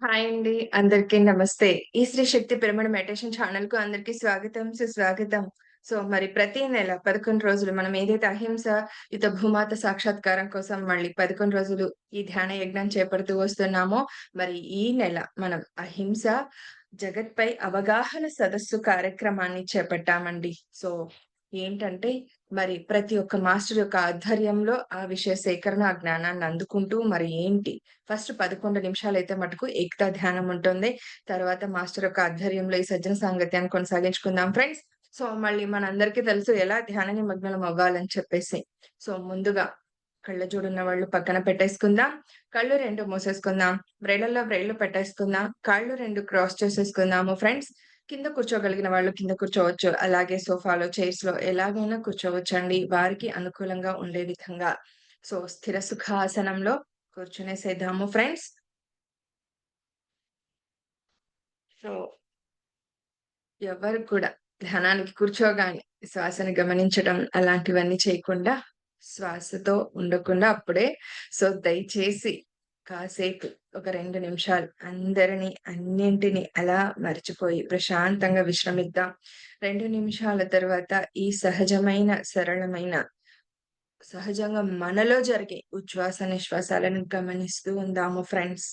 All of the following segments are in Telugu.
హాయ్ అండి. అందరికీ నమస్తే. ఈ శ్రీ శక్తి పిరమిడ్ మెడిటేషన్ ఛానెల్‌కు అందరికీ స్వాగతం, సుస్వాగతం. మరి ప్రతి నెల 11 రోజులు మనం ఏదైతే అహింస యుత భూమాత సాక్షాత్కారం కోసం మళ్ళీ 11 రోజులు ఈ ధ్యాన యజ్ఞం చేపడుతూ వస్తున్నామో, మరి ఈ నెల మనం అహింస జగత్‌పై అవగాహన సదస్సు కార్యక్రమాన్ని చేపట్టామండి. సో, ఏంటంటే మరి ప్రతి ఒక్క మాస్టర్ యొక్క ఆధ్వర్యంలో ఆ విషయ సేకరణ, ఆ జ్ఞానాన్ని అందుకుంటూ మరి ఏంటి ఫస్ట్ 11 నిమిషాలైతే మటుకు ఏకతా ధ్యానం ఉంటుంది. తర్వాత మాస్టర్ యొక్క ఆధ్వర్యంలో ఈ సజ్జన సాంగత్యాన్ని కొనసాగించుకుందాం ఫ్రెండ్స్. మళ్ళీ మనందరికీ తెలుసు ఎలా ధ్యాన నిమగ్నం అవ్వాలని చెప్పేసి. ముందుగా కళ్ళజోడున్న వాళ్ళు పక్కన పెట్టేసుకుందాం. కళ్ళు 2 మూసేసుకుందాం. వ్రేళ్ళల్లో వ్రేళ్ళు పెట్టేసుకుందాం. కాళ్ళు 2 క్రాస్ చేసేసుకుందాము ఫ్రెండ్స్. కింద కూర్చోగలిగిన వాళ్ళు కింద కూర్చోవచ్చు. అలాగే సోఫాలో, చైర్స్‌లో ఎలాగైనా కూర్చోవచ్చండి. వారికి అనుకూలంగా ఉండే విధంగా. స్థిర సుఖాసనంలో కూర్చునేసేద్దాము ఫ్రెండ్స్. సో, ఎవ్వరు కూడా ధ్యానానికి కూర్చోగానే శ్వాసని గమనించడం అలాంటివన్నీ చేయకుండా, శ్వాసతో ఉండకుండా అప్పుడే దయచేసి కాసేపు ఒక 2 నిమిషాలు అందరిని, అన్నింటిని అలా మర్చిపోయి ప్రశాంతంగా విశ్రమిద్దాం. 2 నిమిషాల తర్వాత ఈ సహజమైన, సరళమైన, సహజంగా మనలో జరిగే ఉచ్ఛ్వాస, నిశ్వాసాలను గమనిస్తూ ఉందాము ఫ్రెండ్స్.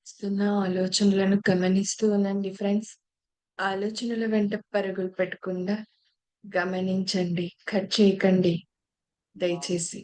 వస్తున్న ఆలోచనలను గమనిస్తూ ఉండండి ఫ్రెండ్స్. ఆలోచనల వెంట పరుగులు పెట్టకుండా గమనించండి. కట్ చేయకండి దయచేసి.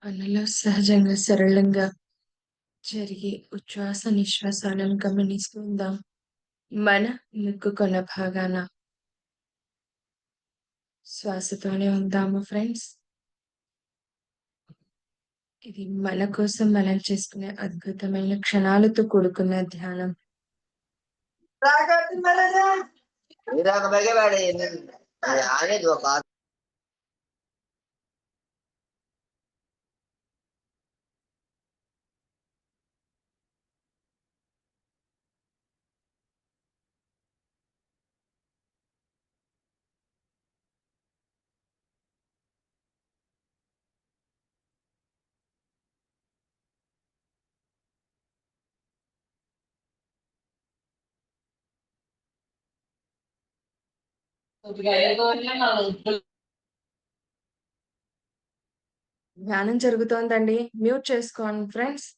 మనలో సహజంగా సరళంగా జరిగే ఉచ్ఛ్వాస నిశ్వాసాలను గమనిస్తుందాం. మన ముక్కు కొన భాగాన శ్వాసతోనే ఉందాము ఫ్రెండ్స్. ఇది మన కోసం మనం చేసుకునే అద్భుతమైన క్షణాలతో కూడుకున్న ధ్యానం. ధ్యానం జరుగుతోందండి. మ్యూట్ చేసుకోండి ఫ్రెండ్స్.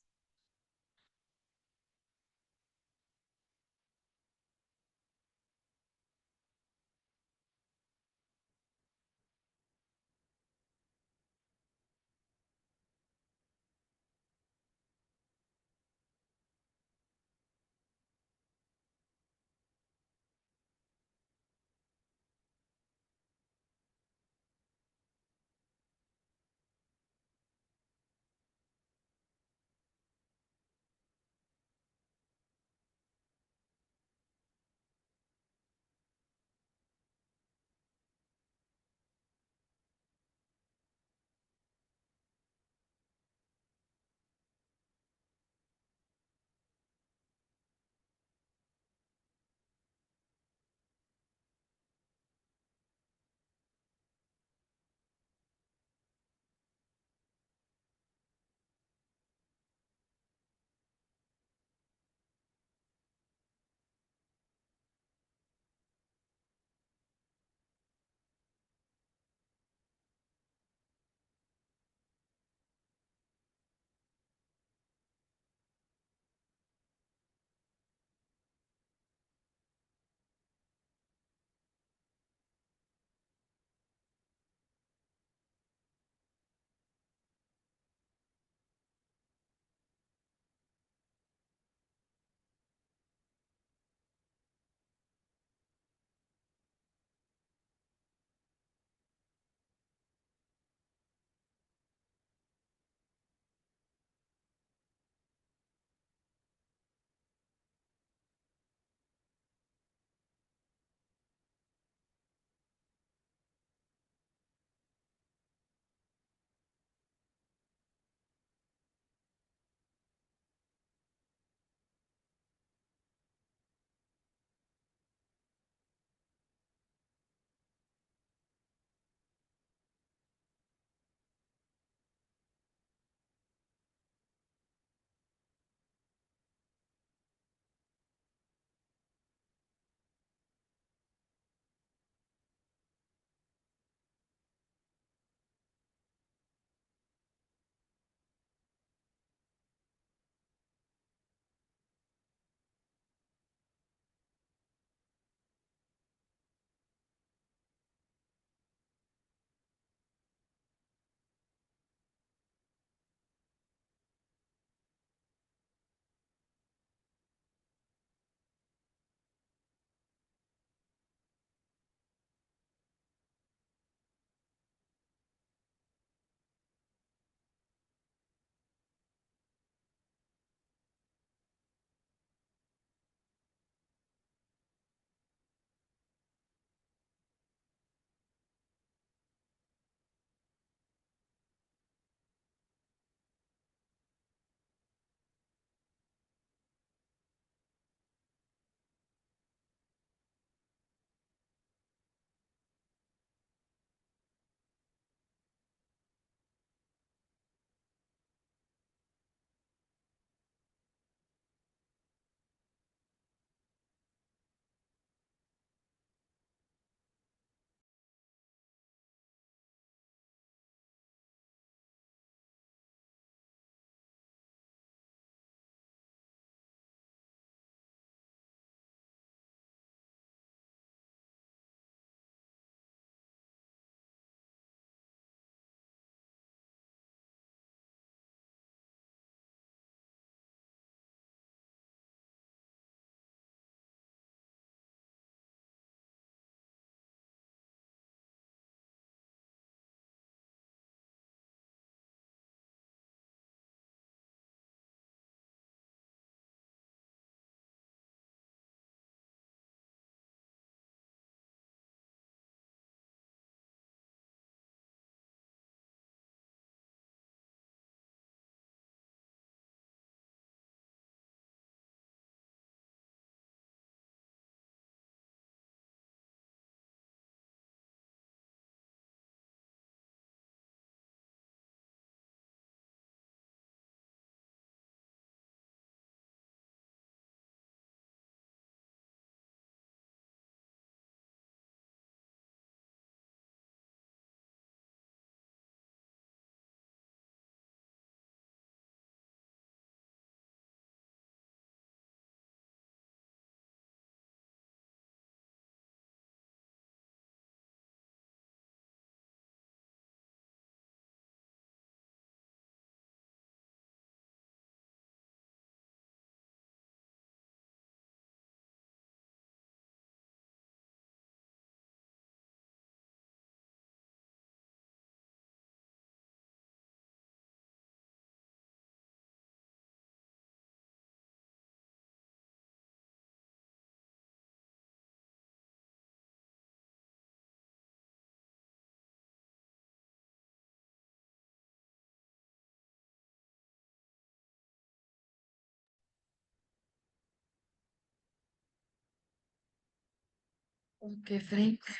Okay friends.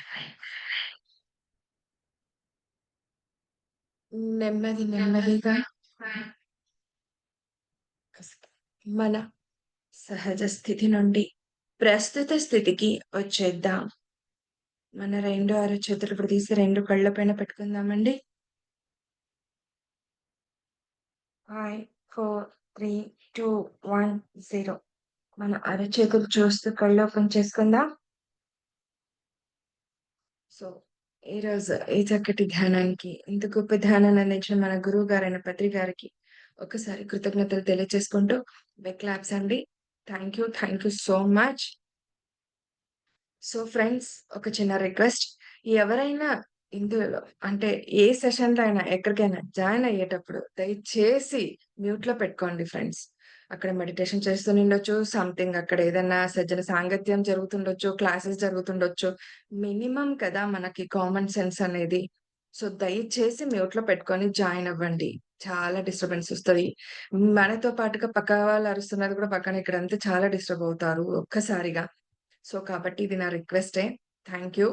నెమ్మదిగా మన సహజ స్థితి నుండి ప్రస్తుత స్థితికి వచ్చేద్దాం. మన 2 అరచేతులు ఇప్పుడు తీసి 2 కళ్ళ పైన పెట్టుకుందామండి. 5, 4, 3, 2, 1, 0. మన అరచేతులు చూస్తూ కళ్ళు ఓపెన్ చేసుకుందాం. సో, ఈరోజు ఈ చక్కటి ధ్యానానికి, ఇంత గొప్ప ధ్యానాన్ని అందించిన మన గురువు గారైన పత్రి గారికి ఒక్కసారి కృతజ్ఞతలు తెలియచేసుకుంటూ బిగ్ క్లాప్స్ అండి. Thank you so much. So friends, ఒక చిన్న రిక్వెస్ట్. ఎవరైనా ఇందులో అంటే ఏ సెషన్‌లో అయినా, ఎక్కడికైనా జాయిన్ అయ్యేటప్పుడు దయచేసి మ్యూట్‌లో పెట్టుకోండి ఫ్రెండ్స్. అక్కడ మెడిటేషన్ చేస్తూనుండొచ్చు, సంథింగ్ అక్కడ ఏదన్నా సజ్జన సాంగత్యం జరుగుతుండొచ్చు, క్లాసెస్ జరుగుతుండొచ్చు. మినిమమ్ కదా మనకి కామన్ సెన్స్ అనేది. సో, దయచేసి మ్యూట్‌లో పెట్టుకొని జాయిన్ అవ్వండి. చాలా డిస్టర్బెన్స్ ఒస్తది. మనతో పాటుగా పక్క వాళ్ళు అరుస్తున్నది కూడా పక్కన ఇక్కడంతా చాలా డిస్టర్బ్ అవుతారు ఒక్కసారిగా. సో, కాబట్టి ఇది నా రిక్వెస్టే. Thank you.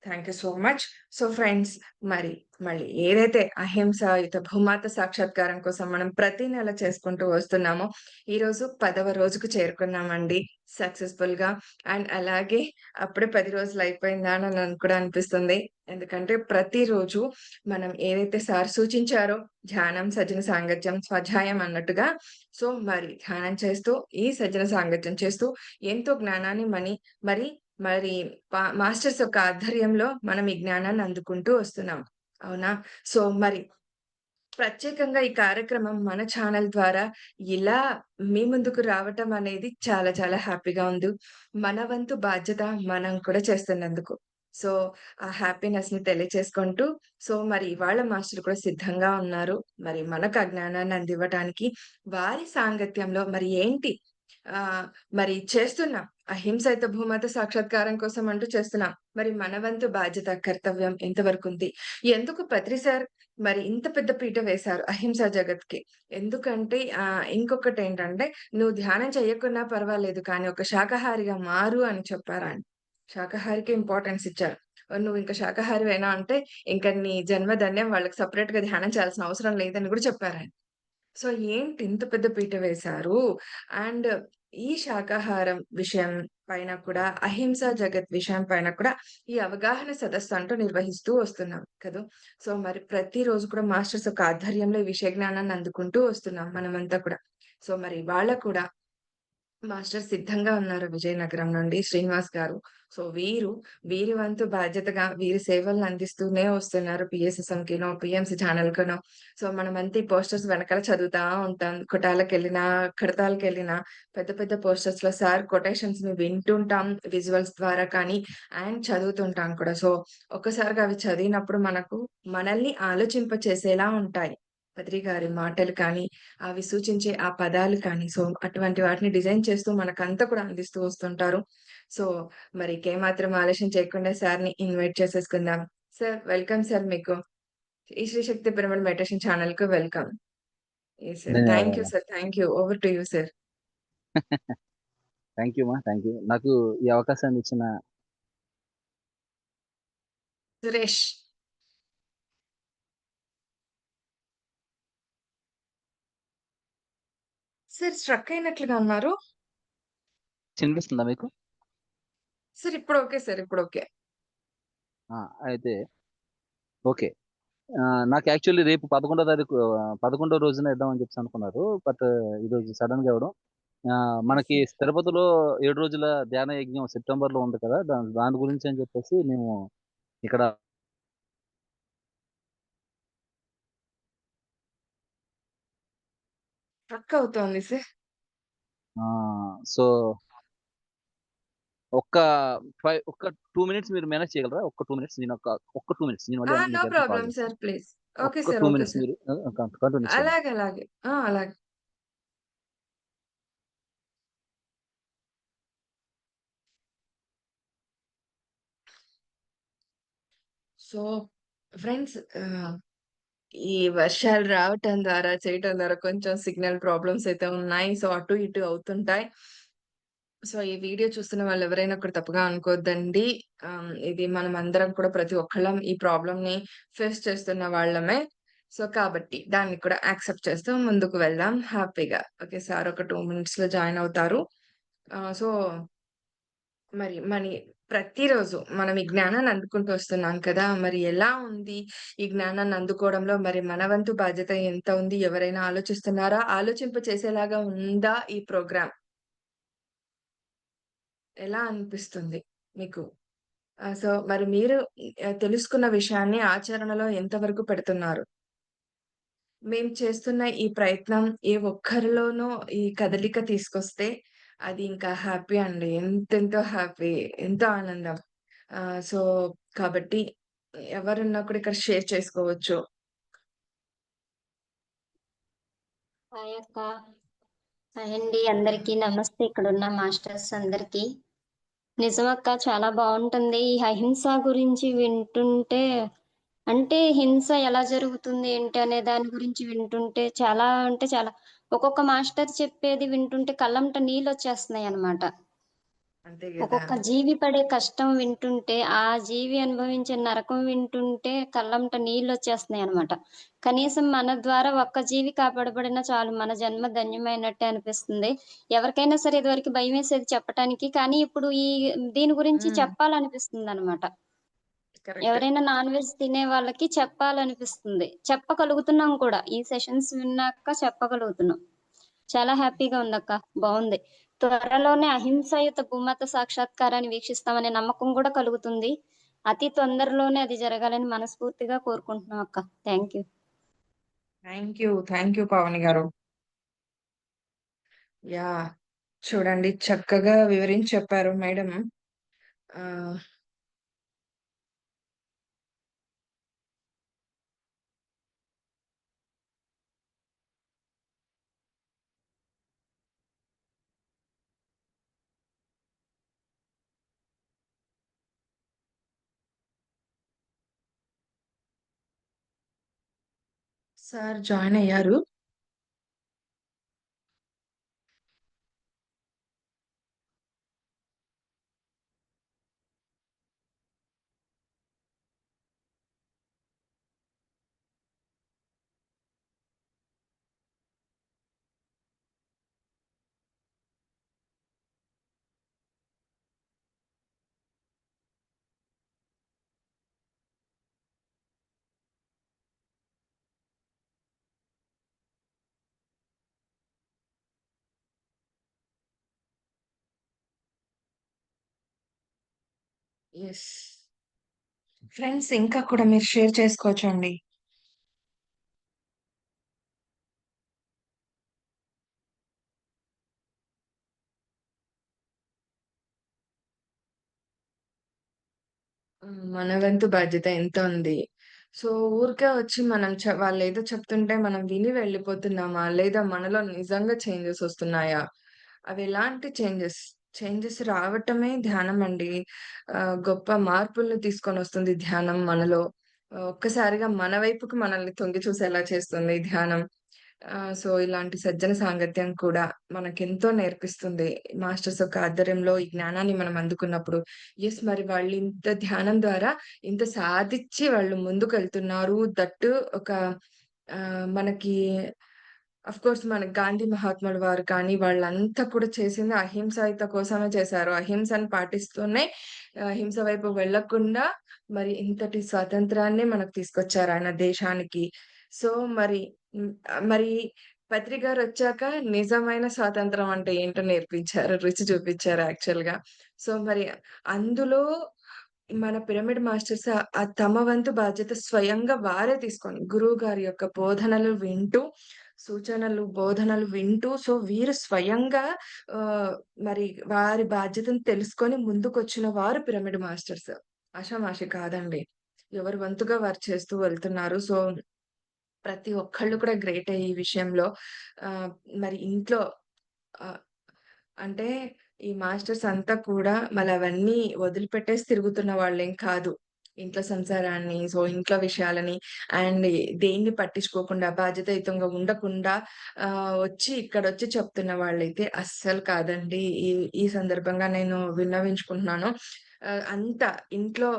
Thank you so much. So, friends మరి మళ్ళీ ఏదైతే అహింసాయుత భూమాత సాక్షాత్కారం కోసం మనం ప్రతి నెల చేసుకుంటూ వస్తున్నామో, ఈరోజు 10వ రోజుకు చేరుకున్నామండి సక్సెస్‌ఫుల్‌గా. అండ్ అలాగే అప్పుడే 10 రోజులు అయిపోయిందా అని నాకు కూడా అనిపిస్తుంది. ఎందుకంటే ప్రతిరోజు మనం ఏదైతే సార్ సూచించారో ధ్యానం, సజ్జన సాంగత్యం, స్వాధ్యాయం అన్నట్టుగా సో, మరి ధ్యానం చేస్తూ, ఈ సజ్జన సాంగత్యం చేస్తూ ఎంతో జ్ఞానాన్ని మరి మరి మాస్టర్స్ యొక్క ఆధ్వర్యంలో మనం ఈ జ్ఞానాన్ని అందుకుంటూ వస్తున్నాం. అవునా? సో, మరి ప్రత్యేకంగా ఈ కార్యక్రమం మన ఛానల్ ద్వారా ఇలా మీ ముందుకు రావటం అనేది చాలా చాలా హ్యాపీగా ఉంది. మన వంతు బాధ్యత మనం కూడా చేస్తున్నందుకు. సో, ఆ హ్యాపీనెస్‌ని తెలియచేసుకుంటూ, సో, మరి ఇవాళ మాస్టర్ కూడా సిద్ధంగా ఉన్నారు. మరి మనకు ఆ జ్ఞానాన్ని అందివ్వటానికి వారి సాంగత్యంలో మరి ఏంటి మరి చేస్తున్నాం. అహింసైత భూమాత సాక్షాత్కారం కోసం అంటూ చేస్తున్నాం. మరి మన వంతు బాధ్యత, కర్తవ్యం ఎంతవరకుంది? ఎందుకు పత్రి సార్ మరి ఇంత పెద్ద పీట వేశారు అహింసా జగత్‌కి. ఎందుకంటే ఇంకొకటేంటంటే "నువ్వు ధ్యానం చెయ్యకున్నా పర్వాలేదు. కానీ ఒక శాకాహారిగా మారు" అని చెప్పారాయన. శాకాహారికి ఇంపార్టెన్స్ ఇచ్చారు. "నువ్వింక శాకాహారివేనా అంటే ఇంక నీ జన్మ ధన్యం. వాళ్ళకి సెపరేట్‌గా ధ్యానం చేయాల్సిన అవసరం లేదని" గూడా చెప్పారాయన. సో, ఏంటి ఇంత పెద్ద పీట వేశారు? అండ్ ఈ శాకాహారం విషయం పైన కూడా, అహింసా జగత్ విషయం పైన కూడా ఈ అవగాహన సదస్సు అంటూ నిర్వహిస్తూ వస్తున్నాం కదూ! సో, మరి ప్రతిరోజు కూడా మాస్టర్స్ యొక్క ఆధ్వర్యంలో ఈ విషయ జ్ఞానాన్ని అందుకుంటూ వస్తున్నాం మనమంతా కూడా. సో, మరి ఇవాళ కూడా మాస్టర్ సిద్ధంగా ఉన్నారు విజయనగరం నుండి శ్రీనివాస్ గారు. సో, వీరి వంతు బాధ్యతగా వీరి సేవలను అందిస్తూనే వస్తున్నారు. పీఎస్ఎస్ఎంకినో, పీఎంసీ ఛానెల్‌కనో. సో, మనమంతా ఈ పోస్టర్స్ వెనకాల చదువుతా ఉంటాం. కొఠాలకెళ్ళినా, కడతాలకెళ్ళినా పెద్ద పెద్ద పోస్టర్స్‌లో సార్ కొటేషన్స్‌ని వింటుంటాం విజువల్స్ ద్వారా కానీ అండ్ చదువుతుంటాం కూడా. సో, ఒక్కసారిగా అవి చదివినప్పుడు మనల్ని ఆలోచింపచేసేలా ఉంటాయి. బద్రి గారి మాటలు కానీ, అవి సూచించే ఆ పదాలు కానీ, సో, అటువంటి వాటిని డిజైన్ చేస్తూ మనకంతా కూడా అందిస్తూ వస్తుంటారు. సో, మరి ఇంకేమాత్రం ఆలస్యం చేయకుండా సార్‌ని ఇన్వైట్ చేసేసుకుందాం. సార్ వెల్కమ్ సార్ మీకు. ఈ శ్రీ శక్తి పిరమిడ్ మెడిటేషన్ ఛానెల్‌కి welcome. Yes sir. Thank you ధన్యవాదాలు. Sir. Thank you. Over to you sir. Thank you thank you. నాకు ఈ అవకాశాన్ని ఇచ్చిన సురేష్. సార్ స్ట్రక్ అయినట్లుగా ఉన్నారు. వినిపిస్తుందా మీకు? సార్ ఇప్పుడు ఓకే సార్. ఇప్పుడు ఓకే. ఆ! అయితే ఓకే. నాకు యాక్చువల్లీ రేపు 11 తారీఖు 11 రోజున ఇద్దామని చెప్పేసి అనుకున్నారు. బట్ ఈరోజు సడెన్‌గా ఇవ్వడం. యెస్ మనకి సార్. తిరుపతిలో 7 రోజుల ధ్యాన యజ్ఞం సెప్టెంబర్‌లో ఉంది కదా! దాని గురించి అని చెప్పేసి మేము ఇక్కడ స్ట్రక్ అవుతోంది సార్. సో, ఒక్క ఒక్క 2 మినిట్స్ మీరు మేనేజ్ చేయగలరా? ఒక్క 2 మినిట్స్ ఒక్క 2 మినిట్స్ నేను మళ్ళీ నో మీకు వెంటనే కాల్ ప్రాబ్లమ్ చేస్తాను. Sir please. ఓకే ఒక్క సార్. 2 okay minutes sir. మీరు కంటిన్యూ చేయండి. అలాగే. అలాగే. అలాగే. సో, ఫ్రెండ్స్ ఈ వర్షాలు రావటం ద్వారా, చేయటం ద్వారా కొంచెం సిగ్నల్ ప్రాబ్లమ్స్ అయితే ఉన్నాయి. సో, అటు ఇటు అవుతుంటాయి. సో, ఈ వీడియో చూస్తున్న వాళ్ళెవరైనా కూడా తప్పుగా అనుకోద్దండి. ఇది మనమందరం కూడా ప్రతి ఒక్కళ్ళం ఈ ప్రాబ్లమ్‌ని ఫేస్ చేస్తున్న వాళ్ళమే. సో, కాబట్టి దాన్ని కూడా యాక్సెప్ట్ చేస్తూ ముందుకు వెళ్దాం హ్యాపీగా. ఓకే. సార్ ఒక 2 మినిట్స్‌లో జాయిన్ అవుతారు. సో, మరి ప్రతిరోజు మనం ఈ జ్ఞానాన్ని అందుకుంటూ వస్తున్నాం కదా! మరి ఎలా ఉంది ఈ జ్ఞానాన్ని అందుకోవడంలో మరి మన వంతు బాధ్యత ఎంత ఉంది? ఎవరైనా ఆలోచిస్తున్నారా? ఆలోచింప చేసేలాగా ఉందా ఈ ప్రోగ్రామ్? ఎలా అనిపిస్తుంది మీకు? సో, మరి మీరు తెలుసుకున్న విషయాన్ని ఆచరణలో ఎంతవరకు పెడుతున్నారు? మేము చేస్తున్న ఈ ప్రయత్నం ఏ ఒక్కరిలోనూ ఈ కదలిక తీసుకొస్తే అది ఇంకా హ్యాపీ అండి. ఎంతెంతో హ్యాపీ. ఎంతో ఆనందం. సో, కాబట్టి ఎవరున్నా కూడా ఇక్కడ షేర్ చేసుకోవచ్చు. హాయ్ అక్క. హాయ్ అండి. అందరికీ నమస్తే. ఇక్కడున్న మాస్టర్స్ అందరికీ. నిజమక్క చాలా బావుంటుంది. ఈ అహింస గురించి వింటుంటే అంటే హింస ఎలా జరుగుతుంది ఏంటి అనే దాని గురించి వింటుంటే చాలా అంటే చాలా ఒక్కొక్క మాస్టర్ చెప్పేది వింటుంటే కళ్ళమ్మట నీళ్ళొచ్చేస్తున్నాయన్నమాట. అంతే గదా! ఒక్కొక్క జీవి పడే కష్టం వింటుంటే, ఆ జీవి అనుభవించే నరకం వింటుంటే కళ్ళమ్మట నీళ్ళొచ్చేస్తున్నాయనమాట. కనీసం మన ద్వారా ఒక్క జీవి కాపాడబడినా చాలు మన జన్మ ధన్యమైనట్టే అనిపిస్తుంది. ఎవరికైనా సరే ఇదివరకు భయమేసేది చెప్పటానికి. కానీ ఇప్పుడు దీని గురించి హ్మ్. చెప్పాలనిపిస్తుందనమాట. కరెక్ట్. ఎవరైనా నాన్ వెజ్ తినే వాళ్ళకి చెప్పాలనిపిస్తుంది. చెప్పగలుగుతున్నాం కూడా. ఈ సెషన్స్ విన్నాక చెప్పగలుగుతున్నాం. చాలా హ్యాపీగా ఉందక్క. బావుంది. త్వరలోనే అహింసాయుత భూమాత సాక్షాత్కారాన్ని వీక్షిస్తామనే నమ్మకం గూడా కలుగుతుంది. అతి తొందరలోనే అది జరగాలని మనస్ఫూర్తిగా కోరుకుంటున్నాం అక్క. Thank you. Thank you. Thank you Pavani గారు. యాహ్! చూడండి చక్కగా వివరించి చెప్పారు మేడం. ఆహ్, సార్ జాయిన్ అయ్యారు. యెస్. ఫ్రెండ్స్ ఇంకా కూడా మీరు షేర్ చేసుకోవచ్చండి. మన వంతు బాధ్యత ఎంత ఉంది? సో, ఊరికే వచ్చి మనం వాళ్ళేదో చెప్తుంటే మనం విని వెళ్ళిపోతున్నామా? లేదా మనలో నిజంగా చేంజెస్ వస్తున్నాయా? అవెలాంటి చేంజెస్? చేంజెస్ రావటమే ధ్యానం అండి. గొప్ప మార్పుల్ని తీసుకొనొస్తుంది ధ్యానం మనలో. ఒక్కసారిగా మన వైపుకి మనల్ని తొంగి చూసేలా చేస్తుంది ధ్యానం. సో, ఇలాంటి సజ్జన సాంగత్యం కూడా మనకెంతో నేర్పిస్తుంది. మాస్టర్స్ యొక్క ఆధ్వర్యంలో ఈ జ్ఞానాన్ని మనం అందుకున్నప్పుడు. యెస్. మరి వాళ్ళింత ధ్యానం ద్వారా ఇంత సాధిచ్చి వాళ్ళు ముందుకెళ్తున్నారు. ఒక మనకి ఆఫ్‌కోర్స్ మన గాంధీ మహాత్ముల వారు కానీ, వాళ్ళంతా కూడా చేసింది అహింసాయుత కోసమే చేశారు. అహింసను పాటిస్తూనే హింస వైపు వెళ్ళకుండా మరి ఇంతటి స్వాతంత్రాన్ని మనకు తీసుకొచ్చారాయన దేశానికి. సో, మరి మరి పత్రి గారొచ్చాక నిజమైన స్వాతంత్రం అంటే ఏంటో నేర్పించారు. రుచి చూపిచ్చారు యాక్చువల్‌గా. సో, మరి అందులో మన పిరమిడ్ మాస్టర్స్ తమ వంతు బాధ్యత స్వయంగా వారే తీసుకొని, గురువు గారి యొక్క బోధనలు వింటూ, సూచనలు, బోధనలు వింటూ, సో, వీరు స్వయంగా ఆహ్, మరి వారి బాధ్యతను తెలుసుకొని ముందుకొచ్చిన వారు పిరమిడ్ మాస్టర్స్. ఆషామాషి కాదండి. ఎవరి వంతుగా వారు చేస్తూ వెళ్తున్నారు. సో, ప్రతి ఒక్కళ్ళు కూడా గ్రేటే ఈ విషయంలో. ఆహ్, మరి ఇంట్లో ఆహ్, అంటే ఈ మాస్టర్స్ అంతా కూడా మళ్ళవన్నీ వదిలిపెట్టేసి తిరుగుతున్న వాళ్ళేం కాదు. ఇంట్లో సంసారాన్ని, సో ఇంట్లో విషయాలని అండ్ దేన్ని పట్టించుకోకుండా బాధ్యతాయుతంగా ఉండకుండా వచ్చి ఇక్కడొచ్చి చెప్తున్న వాళ్ళైతే అస్సలు కాదండి. ఈ ఈ సందర్భంగా నేను విన్నవించుకుంటున్నాను. అంత ఇంట్లో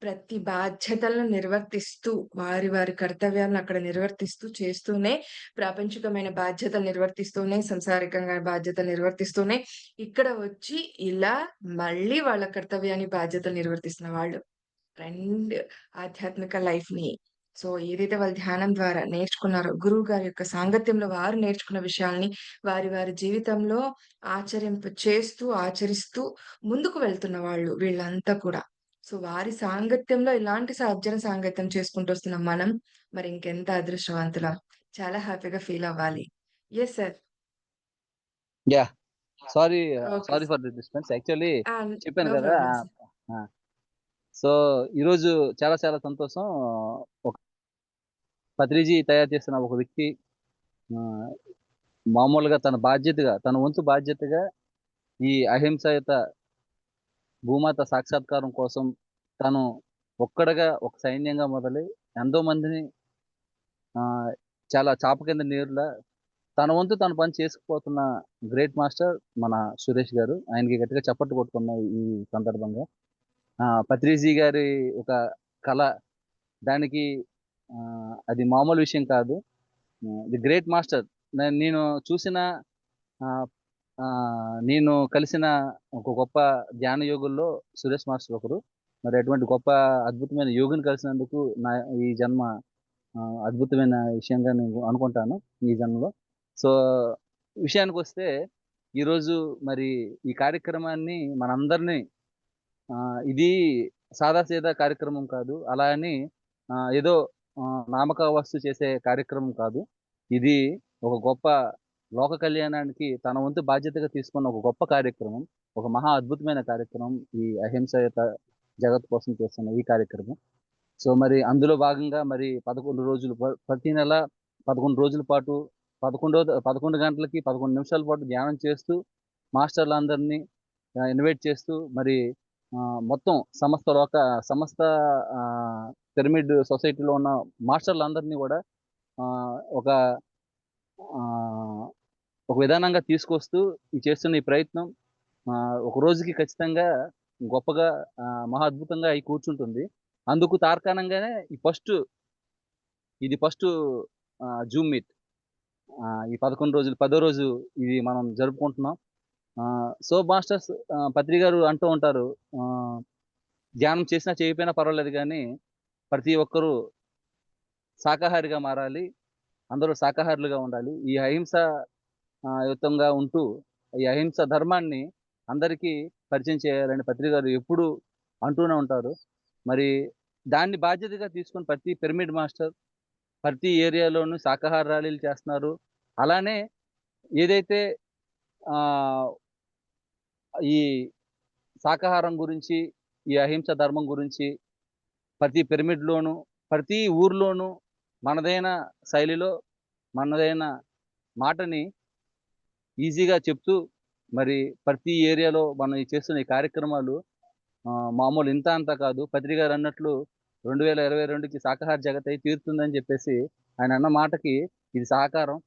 ప్రతి బాధ్యతలను నిర్వర్తిస్తూ, వారి వారి కర్తవ్యాలను అక్కడ నిర్వర్తిస్తూ చేస్తూనే, ప్రాపంచికమైన బాధ్యతలు నిర్వర్తిస్తూనే, సంసారికంగా బాధ్యతలు నిర్వర్తిస్తూనే, ఇక్కడ వచ్చి ఇలా మళ్ళీ వాళ్ళ కర్తవ్యాన్ని, బాధ్యతలు నిర్వర్తిస్తున్న వాళ్ళు. అండ్ ఆధ్యాత్మిక లైఫ్‌ని సో, ఏదైతే వాళ్ళు ధ్యానం ద్వారా నేర్చుకున్నారో, గురువుగారి యొక్క సాంగత్యంలో వారు నేర్చుకున్న విషయాల్ని వారి వారి జీవితంలో ఆచరిస్తూ ముందుకు వెళ్తున్న వాళ్ళు వీళ్ళంతా కూడా. సో, వారి సాంగత్యంలో ఇలాంటి సజ్జన సాంగత్యం చేసుకుంటూ వస్తున్న మనం మరి ఇంకెంత అదృష్టవంతులం. చాలా హ్యాపీగా ఫీల్ అవ్వాలి. Yes sir. Yeah! Sorry okay sorry sir. For the disturbance. Actually చెప్పాను నో కదా! Problem sir. ఆ! సో, ఈరోజు చాలా చాలా సంతోషం. ఒక పత్రిజీ తయారు చేసిన ఒక వ్యక్తి ఆహ్, మామూలుగా తన వంతు బాధ్యతగా ఈ అహింసాయుత భూమాత సాక్షాత్కారం కోసం తను ఒక్కడుగా ఒక సైన్యంగా మొదలై ఎంతో మందిని ఆహ్, చాలా చాప కింద నీరులా తన వంతు తన పని చేసుకుపోతున్న గ్రేట్ మాస్టర్ మన సురేష్ గారు. ఆయనకి గట్టిగా చప్పట్లు కొట్టుకుందాం ఈ సందర్భంగా. పత్రిజీ గారి ఒక కళ దానికి అది మామూలు విషయం కాదు. The great master. నేను చూసిన ఆహ్, నేను కలిసిన ఒక గొప్ప ధ్యాన యోగుల్లో సురేష్ మాస్టర్ ఒకరు. మరి అటువంటి గొప్ప అద్భుతమైన యోగిని కలిసినందుకు ఈ జన్మ అద్భుతమైన విషయంగా నేను అనుకుంటాను ఈ జన్మలో. సో, విషయానికొస్తే ఈరోజు మరి ఈ కార్యక్రమాన్ని మనందరిని ఇది సాదాసీదా కార్యక్రమం కాదు. అలా అని ఏదో నామకావస్తు చేసే కార్యక్రమం కాదు. ఇది ఒక గొప్ప లోక కళ్యాణానికి తన వంతు బాధ్యతగా తీసుకున్న ఒక గొప్ప కార్యక్రమం. ఒక మహా అద్భుతమైన కార్యక్రమం. ఈ అహింసాయుత జగత్తు కోసం చేస్తున్న ఈ కార్యక్రమం. సో, మరి అందులో భాగంగా మరి 11 రోజులు ప్రతి నెల 11 రోజుల పాటు 11 గంటలకి 11 నిమిషాల పాటు ధ్యానం చేస్తూ మాస్టర్‌లందరినీ ఇన్వైట్ చేస్తూ మరి మొత్తం సమస్త పిరమిడ్ సొసైటీలో ఉన్న మాస్టర్‌లందరినీ గూడా ఒక ఆహ్, ఒక విధానంగా తీసుకొస్తూ చేస్తున్న ఈ ప్రయత్నం ఒక రోజుకి ఖచ్చితంగా గొప్పగా మహా అద్భుతంగా అయి కూర్చుంటుంది. అందుకు తార్కాణంగానే ఇది ఫస్టు జూమ్ మీట్. ఈ 11 రోజులు 10వ రోజు ఇది మనం జరుపుకుంటున్నాం. సో, మాస్టర్స్ పత్రి గారు అంటూ ఉంటారు. ఆహ్, ధ్యానం చేసినా చేయకపోయినా పర్వాలేదు గానీ, ప్రతి ఒక్కరు శాకాహారిగా మారాలి. అందరూ శాకాహారులుగా ఉండాలి. ఈ అహింస యుతంగా ఉంటూ, ఈ అహింస ధర్మాన్ని అందరికీ పరిచయం చేయాలని పత్రి గారు ఎప్పుడూ అంటూనే ఉంటారు. మరి దాన్ని బాధ్యతగా తీసుకొని ప్రతి పిరమిడ్ మాస్టర్ ప్రతి ఏరియాలోనూ శాకాహార ర్యాలీలు చేస్తున్నారు. అలానే ఏదైతే ఆహ్, ఈ శాకాహారం గురించి, ఈ అహింస ధర్మం గురించి ప్రతి పిరమిడ్‌లోనూ, ప్రతి ఊర్లోనూ మనదైన శైలిలో, మనదైన మాటని ఈజీగా చెప్తూ, మరి ప్రతి ఏరియాలో మనం చేస్తున్న ఈ కార్యక్రమాలు మామూలు ఇంత అంత కాదు. పత్రి గారన్నట్లు 2022కి శాకాహార జగత్తయి తీరుతుందని చెప్పేసి ఆయనన్న మాటకి ఇది సాకారం.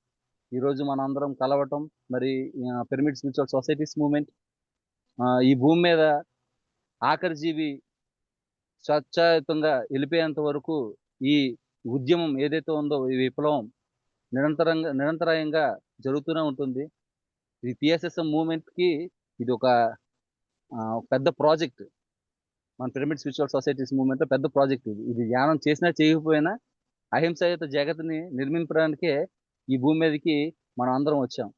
ఈరోజు మనందరం కలవటం, మరి పిరమిడ్ స్పిరిచువల్ సొసైటీస్ మూవ్‌మెంట్ ఈ భూమి మీద ఆఖరి జీవి స్వచ్ఛాయుతంగా ఎళ్ళిపోయేంత వరకు ఈ ఉద్యమం ఏదైతే ఉందో, ఈ విప్లవం నిరంతరాయంగా జరుగుతూనే ఉంటుంది. ఈ పిఎస్ఎస్ఎం మూవ్‌మెంట్‌కి ఇదొక పెద్ద ప్రాజెక్ట్. మన పిరమిడ్ స్పిరిచువల్ సొసైటీస్ మూవ్‌మెంట్‌లో పెద్ద ప్రాజెక్ట్ ఇది. ఇది ధ్యానం చేసినా చేయకపోయినా అహింసాయుత జగత్తుని నిర్మింపడానికే ఈ భూమి మీదకి మనం అందరం వచ్చాం.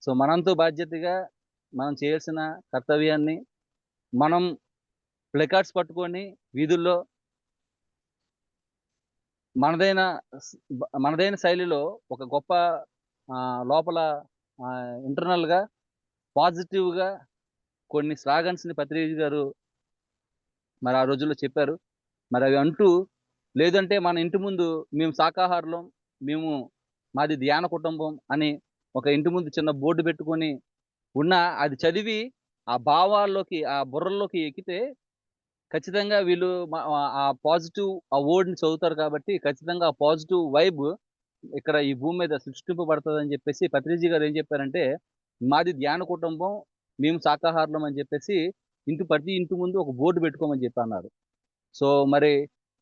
సో, మనంతో బాధ్యతగా మనం చేయాల్సిన కర్తవ్యాన్ని మనం ప్లకార్డ్స్ పట్టుకొని వీధుల్లో మనదైన మనదైన శైలిలో ఒక గొప్ప లోపల ఇంటర్నల్‌గా పాజిటివ్‌గా కొన్ని స్లోగన్స్‌ని పత్రిజీ గారు మరి ఆ రోజుల్లో చెప్పారు. మరి అవి అంటూ లేదంటే మన ఇంటి ముందు మేము శాకాహారులం, మాది ధ్యాన కుటుంబం అని ఒక ఇంటి ముందు చిన్న బోర్డు పెట్టుకొని అది చదివి ఆ భావాల్లోకి, ఆ బుర్రల్లోకి ఎక్కితే ఖచ్చితంగా వీళ్ళు ఆ పాజిటివ్ ఆ వర్డ్‌ని చదువుతారు కాబట్టి ఖచ్చితంగా ఆ పాజిటివ్ వైబ్ ఇక్కడ ఈ భూమి మీద సృష్టింపబడతదని చెప్పేసి పత్రిజీ గారు ఏం చెప్పారంటే, మాది ధ్యాన కుటుంబం, మేము శాకాహారులం అని చెప్పేసి ప్రతి ఇంటి ముందు ఒక బోర్డ్ పెట్టుకోమని చెప్పి అన్నారు. సో, మరి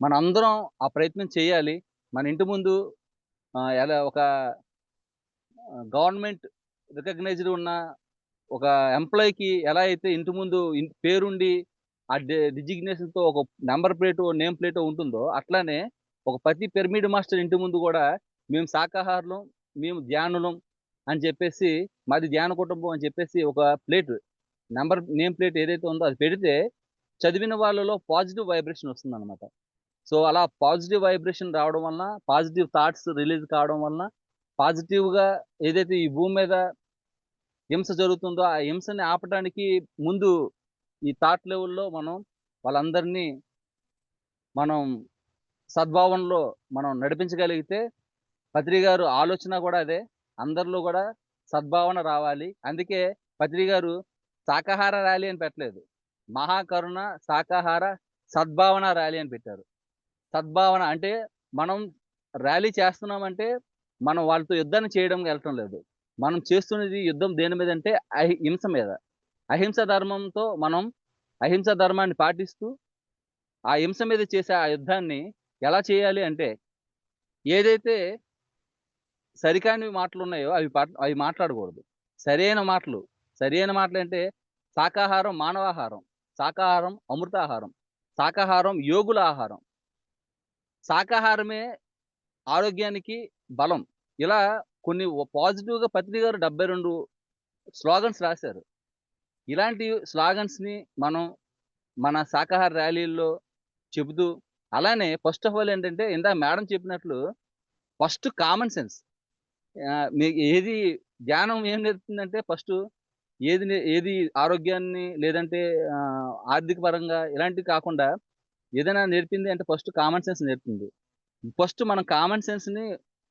మనందరం ఆ ప్రయత్నం చేయాలి. మన ఇంటి ముందు ఎలా ఒక గవర్నమెంట్ రికగ్నైజ్డ్ ఉన్న ఒక ఎంప్లాయికి ఎలా అయితే ఇంటి ముందు పేరుండి ఆ డిజిగ్నేషన్‌తో ఒక నంబర్ ప్లేటో, నేమ్ ప్లేటో ఉంటుందో అట్లానే ఒక ప్రతి పిరమిడ్ మాస్టర్ ఇంటి ముందు గూడా మేము శాకాహారులం, మేము ధ్యానులం అని చెప్పేసి మాది ధ్యాన కుటుంబం అని చెప్పేసి ఒక ప్లేట్ నేమ్ ప్లేట్ ఏదైతే ఉందో అది పెడితే చదివిన వాళ్ళలో పాజిటివ్ వైబ్రేషన్ వస్తుందనమాట. సో, అలా పాజిటివ్ వైబ్రేషన్ రావడం వలన, పాజిటివ్ థాట్స్ రిలీజ్ కావడం వలన, పాజిటివ్‌గా ఏదైతే ఈ భూమి మీద హింస జరుగుతుందో, ఆ హింసని ఆపడానికి ముందు ఈ థాట్ లెవెల్‌లో మనం వాళ్ళందరినీ మనం సద్భావనలో మనం నడిపించగలిగితే పత్రి గారు ఆలోచన గూడా అదే. అందరిలో గూడా సద్భావన రావాలి. అందుకే పత్రి గారు శాకాహార ర్యాలీ అని పెట్టలేదు. మహాకరుణ శాకాహార సద్భావన ర్యాలీ అని పెట్టారు. సద్భావన అంటే మనం ర్యాలీ చేస్తున్నామంటే, మనం వాళ్ళతో యుద్ధాన్ని చేయడానికి ఎళ్ళటం లేదు. మనం చేస్తున్నది యుద్ధం దేని మీదంటే హింస మీద. అహింసా ధర్మంతో మనం అహింసా ధర్మాన్ని పాటిస్తూ, ఆ హింస మీద చేసే ఆ యుద్ధాన్ని ఎలా చేయాలి అంటే, ఏదైతే సరికానివి మాటలున్నాయో అవి మాట్లాడకూడదు. సరైన మాటలు, సరైన మాటలంటే శాకాహారం మానవాహారం, శాకాహారం అమృతాహారం, శాకాహారం యోగుల ఆహారం. శాకాహారమే ఆరోగ్యానికి బలం. ఇలా కొన్ని పాజిటివ్‌గా పత్రి గారు 72 స్లోగన్స్ రాశారు. ఇలాంటి స్లోగన్స్‌ని మనం మన శాకాహార ర్యాలీల్లో చెబుతూ, అలానే ఫస్ట్ ఆఫ్ ఆల్ ఏంటంటే ఇందాక మేడం చెప్పినట్లు ఫస్ట్ కామన్ సెన్స్. మీకు ఏది ధ్యానం ఏం నేర్పుతుందంటే ఫస్టు ఏది ఆరోగ్యాన్ని లేదంటే ఆర్థిక పరంగా ఇలాంటివి కాకుండా ఏదైనా నేర్పింది అంటే ఫస్ట్ కామన్ సెన్స్ నేర్పుతుంది. ఫస్ట్ మనం కామన్ సెన్స్‌ని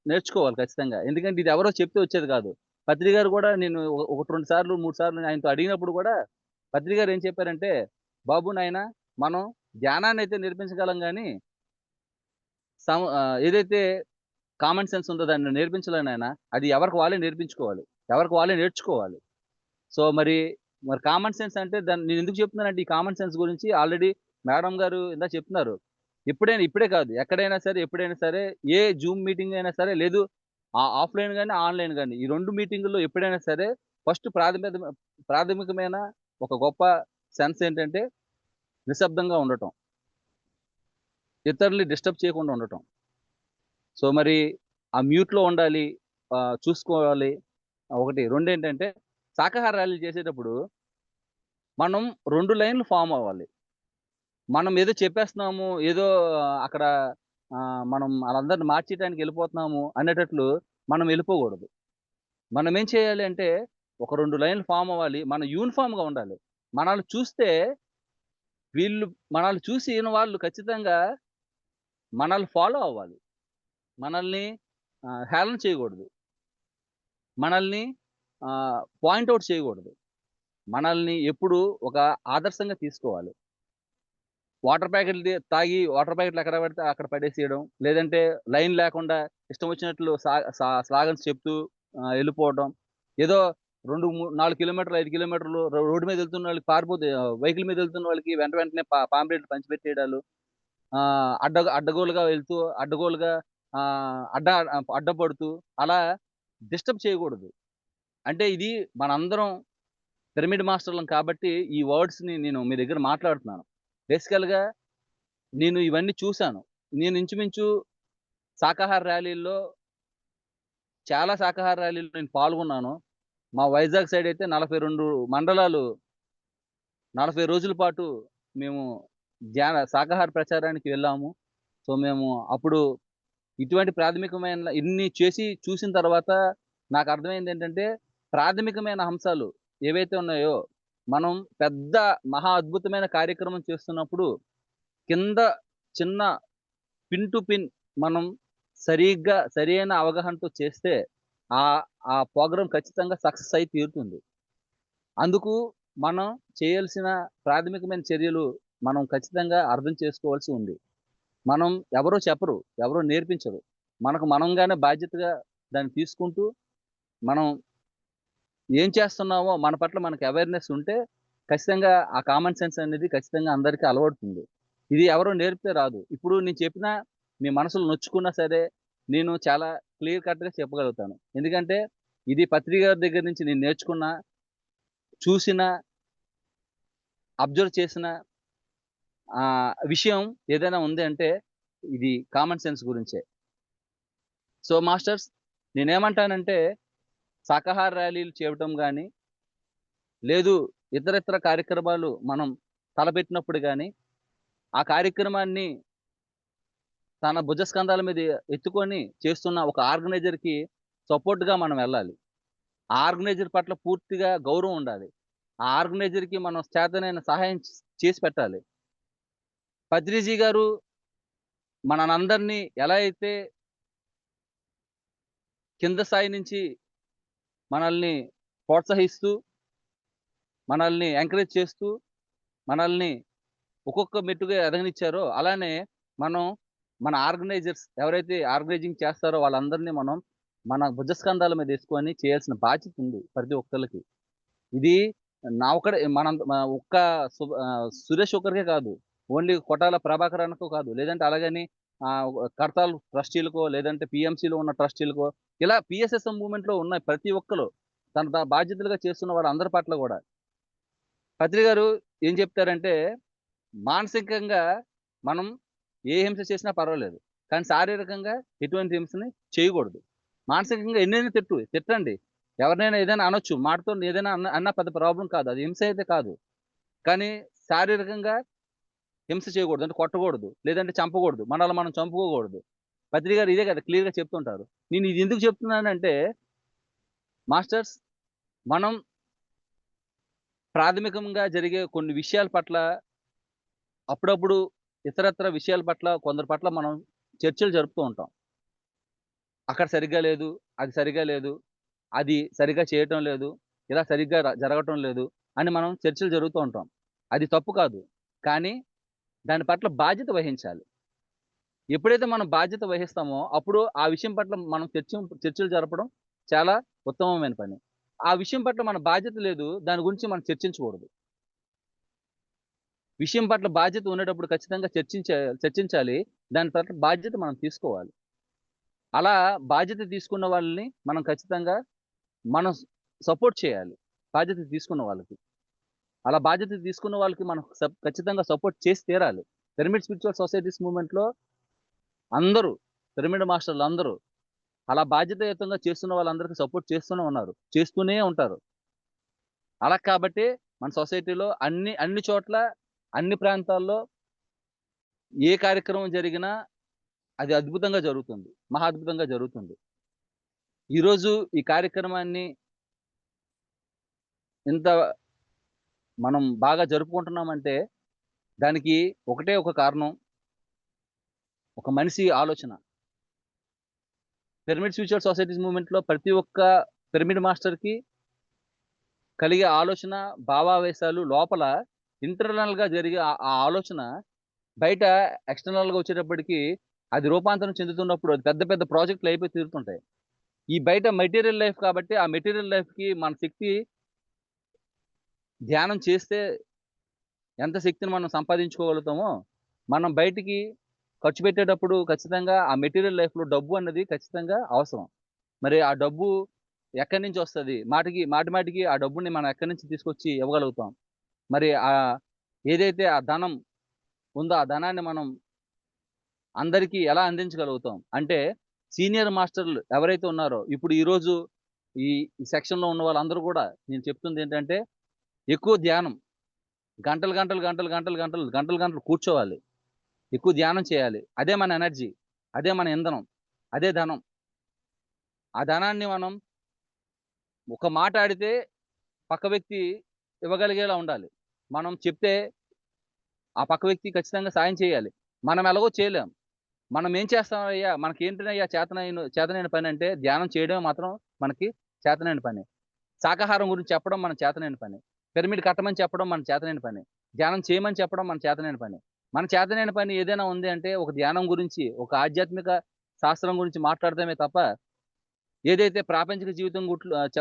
నేర్చుకోవాలి ఖచ్చితంగా. ఎందుకంటే ఇది ఎవరో చెప్తే వచ్చేది కాదు. పత్రి గారు కూడా నేను ఒకటి 2 సార్లు, 3 సార్లు ఆయనతో అడిగినప్పుడు కూడా పత్రి గారు ఏం చెప్పారంటే, "బాబు నాయనా మనం ధ్యానాన్నయితే నేర్పించగలం గానీ, ఏదైతే కామన్ సెన్స్ ఉందో దాన్ని నేర్పించలేం నాయనా. అది ఎవరికి వాళ్ళే నేర్పించుకోవాలి. ఎవరికి వాళ్ళే నేర్చుకోవాలి." సో, మరి కామన్ సెన్స్ అంటే దాన్ని నేనెందుకు చెప్తున్నానంటే ఈ కామన్ సెన్స్ గురించి ఆల్రెడీ మేడం గారు ఇందాక చెప్తున్నారు. ఇప్పుడే కాదు ఎక్కడైనా సరే, ఎప్పుడైనా సరే ఏ జూమ్ మీటింగ్ అయినా సరే లేదు ఆఫ్‌లైన్ గాని, ఆన్‌లైన్ గాని ఈ 2 మీటింగుల్లో ఎప్పుడైనా సరే ఫస్ట్ ప్రాథమికమైన ఒక గొప్ప సెన్స్ ఏంటంటే నిశ్శబ్దంగా ఉండటం. ఇతరుల్ని డిస్టర్బ్ చేయకుండా ఉండటం. సో, మరి ఆ మ్యూట్‌లో ఉండాలి. చూసుకోవాలి. ఒకటి. రెండేంటంటే శాకాహార ర్యాలీలు చేసేటప్పుడు మనం 2 లైన్‌లు ఫార్మ్ అవ్వాలి. మనం ఏదో చెప్పేస్తున్నాము, ఏదో అక్కడ మనం ఆళ్ళందరిని మార్చేయటానికి ఎళ్ళిపోతున్నాము అనేటట్లు మనం ఎళ్ళిపోకూడదు. మనమేం చేయాలి అంటే, ఒక 2 లైన్‌లు ఫార్మ్ అవ్వాలి. మనం యూనిఫార్మ్‌గా ఉండాలి. మనల్ని చూస్తే మనల్ని చూసి ఈయన వాళ్ళు ఖచ్చితంగా మనల్ని ఫాలో అవ్వాలి. మనల్ని హేళన చేయకూడదు. మనల్ని పాయింట్ ఔట్ చేయకూడదు. మనల్ని ఎప్పుడూ ఒక ఆదర్శంగా తీసుకోవాలి. వాటర్ ప్యాకెట్లు తాగి వాటర్ ప్యాకెట్లు ఎక్కడ పడితే అక్కడ పడేసేయడం. లేదంటే లైన్ లేకుండా ఇష్టం వచ్చినట్లు స్లాగన్స్ చెప్తూ ఎళ్ళిపోవడం. ఏదో 4 కిలోమీటర్లు, 5 కిలోమీటర్లు రోడ్డు మీద వెళ్తున్న వాళ్ళకి వెహికల్ మీద వెళ్తున్న వాళ్ళకి వెంటనే పాంప్లెట్లు పంచిపెట్టేయడాలు. అడ్డగోలుగా వెళ్తూ అడ్డగోలుగా అడ్డపడుతూ అలా డిస్టర్బ్ చేయకూడదు. అంటే ఇది మనందరం పిరమిడ్ మాస్టర్‌లం కాబట్టి ఈ వర్డ్స్‌ని నేను మీ దగ్గర మాట్లాడుతున్నాను. బేసికల్‌గా నేను ఇవన్నీ చూసాను. నేను ఇంచుమించు శాకాహార ర్యాలీల్లో చాలా శాకాహార ర్యాలీల్లో నేను పాల్గొన్నాను. మా వైజాగ్ సైడ్ అయితే 42 మండలాలు 40 రోజుల పాటు మేము శాకాహార ప్రచారానికి వెళ్ళాము. సో, మేము అప్పుడు ఇటువంటి ప్రాథమికమైన ఇన్ని చేసి చూసిన తర్వాత నాకర్థమైందేంటంటే, ప్రాథమికమైన అంశాలు ఏవైతే ఉన్నాయో, మనం పెద్ద మహా అద్భుతమైన కార్యక్రమం చేస్తున్నప్పుడు కింద చిన్న పిన్ టు పిన్ మనం సరిగ్గా సరైన అవగాహనతో చేస్తే ఆ ప్రోగ్రామ్ ఖచ్చితంగా సక్సెస్ అయి తీరుతుంది. అందుకు మనం చేయాల్సిన ప్రాథమికమైన చర్యలు మనం ఖచ్చితంగా అర్థం చేసుకోవాల్సి ఉంది. మనం ఎవరో చెప్పరు, ఎవరో నేర్పించరు. మనకు మనంగానే బాధ్యతగా దాన్ని తీసుకుంటూ, మనం ఏం చేస్తున్నామో మన పట్ల మనకు అవేర్‌నెస్ ఉంటే, ఖచ్చితంగా ఆ కామన్ సెన్స్ అనేది ఖచ్చితంగా అందరికీ అలవడుతుంది. ఇది ఎవరో నేర్పితే రాదు. ఇప్పుడు నేను చెప్పినా, మీ మనసులు నొచ్చుకున్నా సరే, నేను చాలా క్లియర్ కట్‌గా చెప్పగలుగుతాను. ఎందుకంటే, ఇది పత్రి గారి దగ్గర నుంచి నేను నేర్చుకున్న, చూసిన, అబ్జర్వ్ చేసిన విషయం ఏదైనా ఉంది అంటే, ఇది కామన్ సెన్స్ గురించే. సో, మాస్టర్స్ నేనేమంటానంటే, శాకాహార ర్యాలీలు చేయటం గాని, లేదు ఇతరితర కార్యక్రమాలు మనం తలపెట్టినప్పుడు గాని, ఆ కార్యక్రమాన్ని తన భుజస్కంధాల మీద ఎత్తుకొని చేస్తున్న ఒక ఆర్గనైజర్‌కి సపోర్ట్‌గా మనం వెళ్ళాలి. ఆ ఆర్గనైజర్ పట్ల పూర్తిగా గౌరవం ఉండాలి. ఆ ఆర్గనైజర్‌కి మనం చేతనైన సహాయం చేసి పెట్టాలి. పత్రిజీ గారు మనందరిని ఎలా అయితే కింద స్థాయి నుంచి మనల్ని ప్రోత్సహిస్తూ, మనల్ని ఎంకరేజ్ చేస్తూ, మనల్ని ఒక్కొక్క మెట్టుగా ఎదగనిచ్చారో, అలానే మనం మన ఆర్గనైజర్స్ ఎవరైతే ఆర్గనైజింగ్ చేస్తారో వాళ్ళందరిని మనం మన భుజస్కంధాల మీద ఏసుకొని చేయాల్సిన బాధ్యత ఉంది ప్రతి ఒక్కళ్ళకి. ఇది నా ఒక్కడే ఒక్క సురేష్ ఒక్కరికే కాదు. ఓన్లీ కొటాల ప్రభాకర్ అన్నకో కాదు. లేదంటే అలాగని కడతాల్ ట్రస్టీలకో, లేదంటే పీఎంసీలో ఉన్న ట్రస్టీలకో, ఇలా పీఎస్ఎస్ఎం మూవ్‌మెంట్‌లో ఉన్న ప్రతి ఒక్కళ్ళు తన బాధ్యతలుగా చేస్తున్న వాళ్ళందరి పట్ల గూడా. పత్రి గారు ఏం చెప్తారంటే, మానసికంగా మనం ఏ హింస చేసినా పర్వాలేదు. కానీ శారీరకంగా ఎటువంటి హింసని చేయకూడదు. మానసికంగా ఎన్నైనా తిట్టండి. ఎవరినైనా ఏదైనా అనొచ్చు. మాటతో ఏదైనా అన్నా పెద్ద ప్రాబ్లమ్ కాదు. అది హింస అయితే కాదు. కానీ శారీరకంగా హింస చేయకూడదు. అంటే కొట్టకూడదు. లేదంటే చంపకూడదు. మనల్ని మనం చంపుకోకూడదు. పత్రి గారు ఇదే కదా క్లియర్‌గా చెప్తుంటారు. నేను ఇది ఎందుకు చెప్తున్నానంటే, మాస్టర్స్ మనం ప్రాథమికంగా జరిగే కొన్ని విషయాల పట్ల అప్పుడప్పుడు ఇతరత్ర విషయాల పట్ల కొందరి పట్ల మనం చర్చలు జరుపుతూ ఉంటాం. అక్కడ సరిగ్గా లేదు. అది సరిగ్గా లేదు. అది సరిగ్గా చేయటం లేదు. ఇలా సరిగ్గా జరగటం లేదు అని మనం చర్చలు జరుగుతూ ఉంటాం. అది తప్పు కాదు. కానీ దాని పట్ల బాధ్యత వహించాలి. ఎప్పుడైతే మనం బాధ్యత వహిస్తామో అప్పుడు ఆ విషయం పట్ల మనం చర్చలు జరపడం చాలా ఉత్తమమైన పని. ఆ విషయం పట్ల మన బాధ్యత లేదు. దాని గురించి మనం చర్చించకూడదు. విషయం పట్ల బాధ్యత ఉండేటప్పుడు ఖచ్చితంగా చర్చించాలి. దాని పట్ల బాధ్యత మనం తీసుకోవాలి. అలా బాధ్యత తీసుకున్న వాళ్ళని మనం ఖచ్చితంగా మనం సపోర్ట్ చేయాలి. బాధ్యత తీసుకున్న వాళ్ళకి. అలా బాధ్యత తీసుకున్న వాళ్ళకి మనం ఖచ్చితంగా సపోర్ట్ చేసి తీరాలి. పిరమిడ్ స్పిరిచ్యువల్ సొసైటీస్ మూవ్‌మెంట్‌లో అందరూ పిరమిడ్ మాస్టర్‌లందరూ అలా బాధ్యతాయుతంగా చేస్తున్న వాళ్ళందరికీ సపోర్ట్ చేస్తూనే ఉన్నారు. చేస్తూనే ఉంటారు. అలా కాబట్టే మన సొసైటీలో అన్ని చోట్ల, అన్ని ప్రాంతాల్లో ఏ కార్యక్రమం జరిగినా అది అద్భుతంగా జరుగుతుంది. మహా అద్భుతంగా జరుగుతుంది. ఈరోజు ఈ కార్యక్రమాన్ని ఇంత మనం బాగా జరుపుకుంటున్నామంటే దానికి ఒకటే ఒక కారణం. ఒక మనిషి ఆలోచన. పిరమిడ్ స్పిరిచ్యువల్ సొసైటీస్ మూవ్‌మెంట్‌లో ప్రతి ఒక్క పిరమిడ్ మాస్టర్‌కి కలిగే ఆలోచన, భావావేశాలు లోపల ఇంటర్నల్‌గా జరిగే ఆ ఆలోచన బయట ఎక్స్‌టర్నల్‌గా వచ్చేటప్పటికి అది రూపాంతరం చెందుతున్నప్పుడు అది పెద్ద పెద్ద ప్రాజెక్ట్‌లు అయిపోయి తీరుతుంటాయి. ఈ బయట మెటీరియల్ లైఫ్ కాబట్టి ఆ మెటీరియల్ లైఫ్‌కి మన శక్తి ధ్యానం చేస్తే ఎంత శక్తిని మనం సంపాదించుకోగలుగుతామో, మనం బయటికి ఖర్చు పెట్టేటప్పుడు ఖచ్చితంగా ఆ మెటీరియల్ లైఫ్‌లో డబ్బు అన్నది ఖచ్చితంగా అవసరం. మరి ఆ డబ్బు ఎక్కడి నుంచొస్తది? మాటిమాటికి ఆ డబ్బుని మనం ఎక్కడి నుంచి తీసుకొచ్చి ఇవ్వగలుగుతాం? మరి ఏదైతే ఆ ధనం ఉందో, ఆ ధనాన్ని మనం అందరికీ ఎలా అందించగలుగుతాం? అంటే సీనియర్ మాస్టర్‌లు ఎవరైతే ఉన్నారో, ఇప్పుడు ఈరోజు ఈ ఈ సెక్షన్‌లో ఉన్న వాళ్ళందరూ గూడా నేను చెప్తుందేంటంటే, ఎక్కువ ధ్యానం. గంటలు గంటలు కూర్చోవాలి. ఎక్కువ ధ్యానం చేయాలి. అదే మన ఎనర్జీ. అదే మన ఇంధనం. అదే ధనం. ఆ ధనాన్ని మనం ఒక మాట ఆడితే పక్క వ్యక్తి ఇవ్వగలిగేలా ఉండాలి. మనం చెప్తే ఆ పక్క వ్యక్తి ఖచ్చితంగా సాయం చేయాలి. మనం ఎలాగో చేయలేం. మనం ఏం చేస్తామయ్యా? మనకేంటినయ్యా చేతనైన పనంటే ధ్యానం చేయడమే మాత్రం మనకి చేతనైన పని. శాకాహారం గురించి చెప్పడం మన చేతనైన పని. పిరమిడ్ కట్టమని చెప్పడం మన చేతనైన పని. ధ్యానం చేయమని చెప్పడం మన చేతనైన పని. మన చేతనైన పని ఏదైనా ఉంది అంటే ఒక ధ్యానం గురించి, ఒక ఆధ్యాత్మిక శాస్త్రం గురించి మాట్లాడటమే తప్ప, ఏదైతే ప్రాపంచిక జీవితం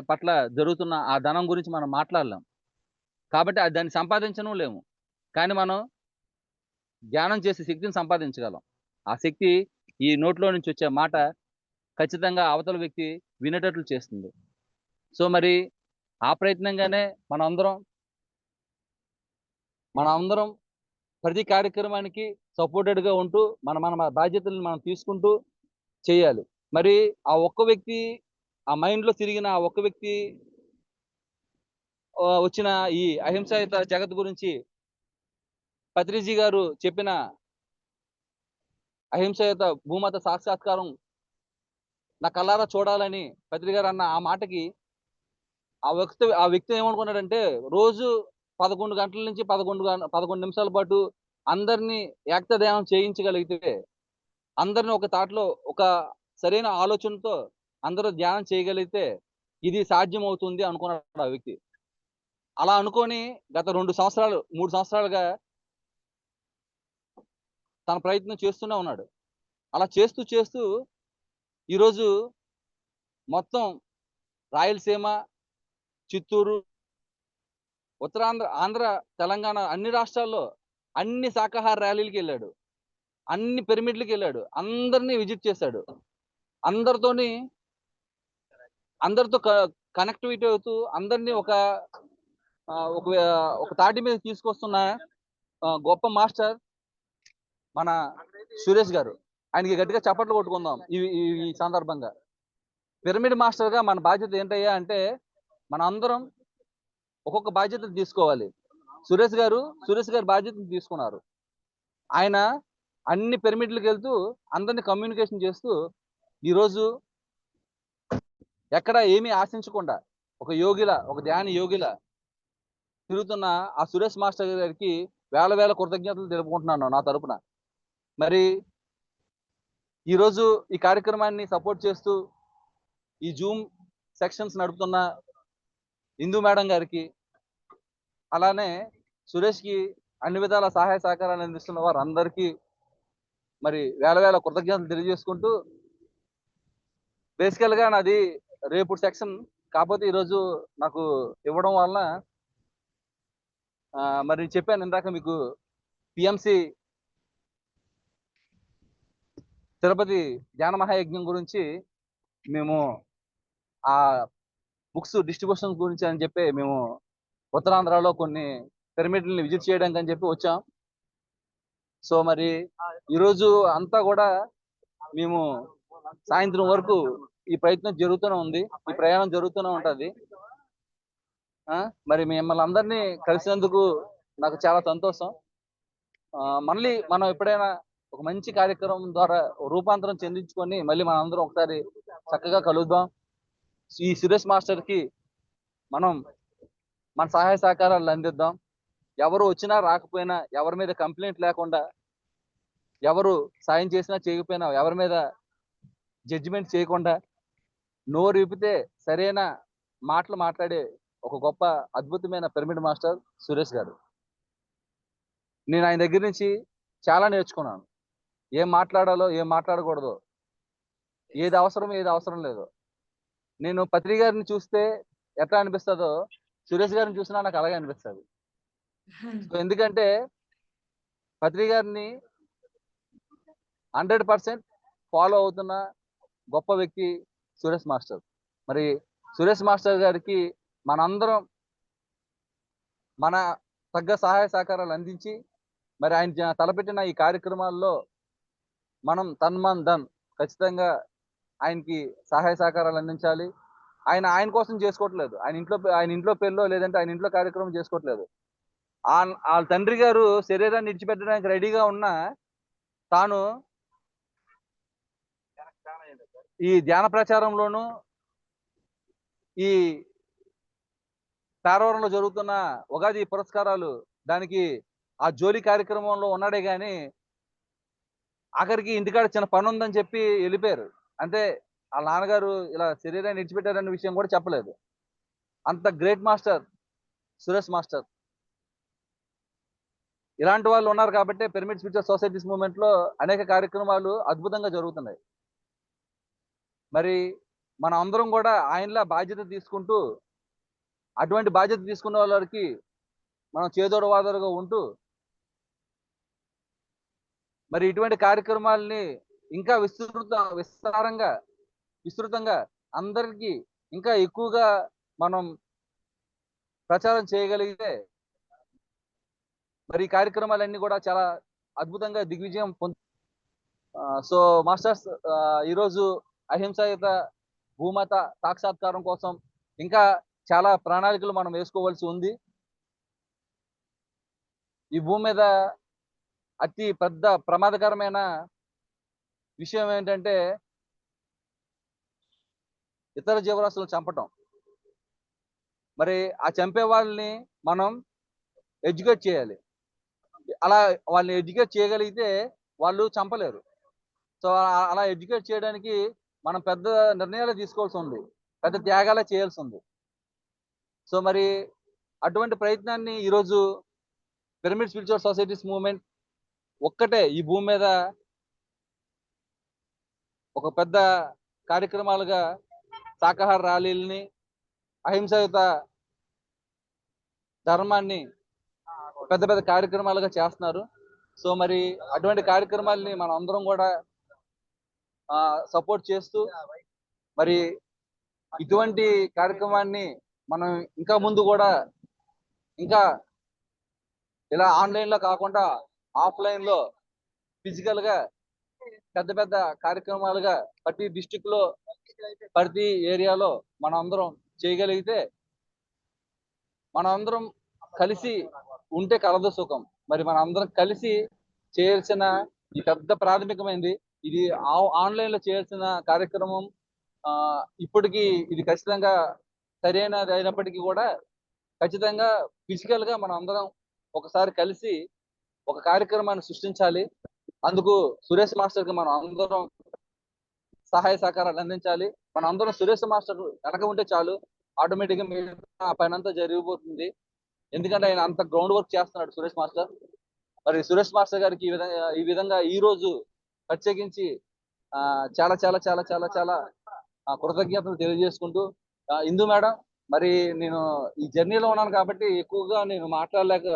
పట్ల జరుగుతున్న ఆ ధనం గురించి మనం మాట్లాడలేం. కాబట్టి దాన్ని సంపాదించను లేము. కానీ మనం ధ్యానం చేసే శక్తిని సంపాదించగలం. ఆ శక్తి ఈ నోట్లో నుంచి వచ్చే మాట ఖచ్చితంగా అవతల వ్యక్తి వినేటట్లు చేస్తుంది. సో, మరి ఆ ప్రయత్నంగానే మనందరం మనందరం ప్రతి కార్యక్రమానికి సపోర్టెడ్‌గా ఉంటూ మన బాధ్యతలను మనం తీసుకుంటూ చేయాలి. మరి ఆ ఒక్క వ్యక్తి ఆ మైండ్‌లో తిరిగిన ఆ ఒక్క వ్యక్తి వచ్చిన ఈ అహింసాయుత జగత్ గురించి పత్రిజీ గారు చెప్పిన అహింసాయుత భూమాత సాక్షాత్కారం నా కళ్ళారా చూడాలని పత్రి గారు అన్న ఆ మాటకి ఆ వ్యక్తి ఏమనుకున్నాడంటే రోజు 11 గంటల నుంచి 11 నిమిషాల పాటు అందరిని ఏకధ్యానం చేయించగలిగితే, అందరిని ఒక తాటిలో ఒక సరైన ఆలోచనతో అందరూ ధ్యానం చేయగలిగితే ఇది సాధ్యమవుతుంది అనుకున్నాడు ఆ వ్యక్తి. అలా అనుకోని గత 2 సంవత్సరాలు, 3 సంవత్సరాలుగా తన ప్రయత్నం చేస్తూనే ఉన్నాడు. అలా చేస్తూ ఈరోజు మొత్తం రాయలసీమ, చిత్తూరు, ఉత్తరాంధ్ర, ఆంధ్ర, తెలంగాణ అన్ని రాష్ట్రాల్లో అన్ని శాకాహార ర్యాలీలకెళ్ళాడు. అన్ని పిరమిడ్‌లకెళ్ళాడు. అందరిని విజిట్ చేశాడు. అందరితోని అందరితో కనెక్టివిటీ అవుతూ అందరిని ఒక ఆహ్, ఒక ఒక తాటి మీద తీసుకొస్తున్న గొప్ప మాస్టర్ మన సురేష్ గారు. ఆయనకి గట్టిగా చప్పట్లు కొట్టుకుందాం ఈ ఈ ఈ సందర్భంగా. పిరమిడ్ మాస్టర్‌గా మన బాధ్యత ఏంటయ్యా అంటే, మనందరం ఒక్కొక్క బాధ్యతను తీసుకోవాలి. సురేష్ గారు బాధ్యతను తీసుకున్నారు. ఆయన అన్ని పిరమిడ్‌లకెళ్తూ అందరిని కమ్యూనికేషన్ చేస్తూ ఈరోజు ఎక్కడ ఏమీ ఆశించకుండా ఒక ధ్యాన యోగిలా తిరుగుతున్న ఆ సురేష్ మాస్టర్ గారికి వేల కృతజ్ఞతలు తెలుపుకుంటున్నాను నా తరపున. మరి ఈరోజు ఈ కార్యక్రమాన్ని సపోర్ట్ చేస్తూ ఈ జూమ్ సెక్షన్స్ నడుపుతున్న ఇందు మేడం గారికి, అలానే సురేష్‌కి అన్ని విధాల సహాయ సహకారాలు అందిస్తున్న వారందరికీ మరి వేల కృతజ్ఞతలు తెలియజేసుకుంటూ, బేసికల్‌గా నాది రేపుటి సెక్షన్. కాపోతే ఈరోజు నాకు ఇవ్వడం వలన మరి చెప్పాను ఇందాక మీకు పీఎంసీ తిరుపతి ధ్యాన మహాయజ్ఞం గురించి మేము ఆ బుక్స్ డిస్ట్రిబ్యూషన్ గురించి అని చెప్పి మేము ఉత్తరాంధ్రలో కొన్ని పిరమిడ్‌లని విజిట్ చేయడానికి అని చెప్పి వచ్చాం. సో, మరి ఈరోజు అంతా కూడా మేము సాయంత్రం వరకు ఈ ప్రయత్నం జరుగుతూనే ఉంది. ఈ ప్రయాణం జరుగుతూనే ఉంటది. మరి మిమ్మల్ని అందరినీ కలిసినందుకు నాకు చాలా సంతోషం. మళ్ళీ మనం ఎప్పుడైనా ఒక మంచి కార్యక్రమం ద్వారా రూపాంతరం చెందించుకొని మళ్ళీ మనందరం ఒకసారి చక్కగా కలుద్దాం. ఈ సురేష్ మాస్టర్‌కి మనం మన సహాయ సహకారాలు అందిద్దాం. ఎవరు వచ్చినా రాకపోయినా, ఎవరి మీద కంప్లెయింట్ లేకుండా, ఎవరు సాయం చేసినా చేయకపోయినా, ఎవరి మీద జడ్జిమెంట్ చేయకుండా, నోరు విప్పితే సరైన మాటలు మాట్లాడే ఒక గొప్ప అద్భుతమైన పిరమిడ్ మాస్టర్ సురేష్ గారు. నేను ఆయన దగ్గర నుంచి చాలా నేర్చుకున్నాను. ఏం మాట్లాడాలో, ఏం మాట్లాడకూడదో, ఏది అవసరం, ఏది అవసరం లేదో. నేను పత్రి గారిని చూస్తే ఎట్లా అనిపిస్తదో, సురేష్ గారిని చూసినా నాకు అలాగే అనిపిస్తది. సో, ఎందుకంటే పత్రి గారిని 100% ఫాలో అవుతున్న గొప్ప వ్యక్తి సురేష్ మాస్టర్. మరి సురేష్ మాస్టర్ గారికి మనందరం మన తగ్గ సహాయ సహకారాలు అందించి, మరి ఆయన తలపెట్టిన ఈ కార్యక్రమాల్లో మనం తన్ ధన్ ఖచ్చితంగా ఆయనకి సహాయ సహకారాలు అందించాలి. ఆయన కోసం చేసుకోవట్లేదు. ఆయన ఇంట్లో పెళ్ళో లేదంటే ఆయన ఇంట్లో కార్యక్రమం చేసుకోవట్లేదు. ఆళ్ళ తండ్రి గారు శరీరాన్ని విడిచిపెట్టడానికి రెడీగా ఉన్నా తాను ఈ ధ్యాన ప్రచారంలోను, ఈ పేరవరంలో జరుగుతున్న ఉగాది పురస్కారాలు దానికి ఆ జోలి కార్యక్రమంలో ఉన్నాడే గాని, ఆఖరికి ఇంటికాడ చిన్న పనుందని చెప్పి ఎళ్ళిపోయారు. అంతే. ఆళ్ళ నాన్నగారు ఇలా శరీరాన్ని విడిచిపెట్టారన్న విషయం కూడా చెప్పలేదు. అంత గ్రేట్ మాస్టర్ సురేష్ మాస్టర్. ఇలాంటి వాళ్ళు ఉన్నారు కాబట్టి పిరమిడ్ స్పిరిచువల్ సొసైటీస్ మూవ్మెంట్ లో అనేక కార్యక్రమాలు అద్భుతంగా జరుగుతున్నాయి. మరి మనం అందరం కూడా ఆయనలా బాధ్యత తీసుకుంటూ, అటువంటి బాధ్యత తీసుకున్న వాళ్ళకి మనం చేదోడవాదోడుగా ఉంటూ, మరి ఇటువంటి కార్యక్రమాలని ఇంకా విస్తృతంగా అందరికీ ఇంకా ఎక్కువగా మనం ప్రచారం చేయగలిగితే మరి ఈ కార్యక్రమాలన్నీ కూడా చాలా అద్భుతంగా దిగ్విజయం సో మాస్టర్స్, ఈరోజు అహింసాయుత భూమాత సాక్షాత్కారం కోసం ఇంకా చాలా ప్రణాళికలు మనం వేసుకోవాల్సి ఉంది. ఈ భూమి మీద అతి పెద్ద ప్రమాదకరమైన విషయం ఏంటంటే ఇతర జీవరాశులను చంపటం. మరి ఆ చంపే వాళ్ళని మనం ఎడ్యుకేట్ చేయాలి. అలా వాళ్ళని ఎడ్యుకేట్ చేయగలిగితే వాళ్ళు చంపలేరు. సో అలా ఎడ్యుకేట్ చేయడానికి మనం పెద్ద నిర్ణయాలు తీసుకోవాల్సి ఉంది, పెద్ద త్యాగాలే చేయాల్సి ఉంది. సో మరి అటువంటి ప్రయత్నాన్ని ఈరోజు పిరమిడ్ స్పిరిచువల్ సొసైటీస్ మూవ్మెంట్ ఒక్కటే ఈ భూమి మీద ఒక పెద్ద కార్యక్రమాలుగా శాకాహార ర్యాలీలని, అహింసాయుత ధర్మాన్ని పెద్ద పెద్ద కార్యక్రమాలుగా చేస్తున్నారు. సో మరి అటువంటి కార్యక్రమాలని మనం అందరం కూడా సపోర్ట్ చేస్తూ, మరి ఇటువంటి కార్యక్రమాన్ని మనం ఇంకా ముందు కూడా ఇంకా ఇలా ఆన్లైన్ లో కాకుండా ఆఫ్లైన్ లో ఫిజికల్ గా పెద్ద పెద్ద కార్యక్రమాలుగా ప్రతి డిస్టిక్ లో ప్రతి ఏరియాలో మనం అందరం చేయగలిగితే, మనం అందరం కలిసి ఉంటే కలదు సుఖం. మరి మన అందరం కలిసి చేయాల్సిన ఈ పెద్ద ప్రాథమికమైనది ఇది ఆన్లైన్ లో చేయాల్సిన కార్యక్రమం. ఇప్పటికీ ఇది ఖచ్చితంగా సరైనది అయినప్పటికీ కూడా ఖచ్చితంగా ఫిజికల్ గా మనం అందరం ఒకసారి కలిసి ఒక కార్యక్రమాన్ని సృష్టించాలి. అందుకు సురేష్ మాస్టర్ కి మనం అందరం సహాయ సహకారాలు అందించాలి. మనం అందరం సురేష్ మాస్టర్ వెనక ఉంటే చాలు, ఆటోమేటిక్ గా ఆ పైన అంతా జరిగిపోతుంది. ఎందుకంటే ఆయన అంత గ్రౌండ్ వర్క్ చేస్తున్నాడు సురేష్ మాస్టర్. మరి సురేష్ మాస్టర్ గారికి ఈ విధంగా ఈ రోజు ప్రత్యేకించి చాలా చాలా చాలా చాలా చాలా కృతజ్ఞతలు తెలియజేసుకుంటూ, ఇందు మేడం, మరి నేను ఈ జర్నీలో ఉన్నాను కాబట్టి ఎక్కువగా నేను మాట్లాడలేక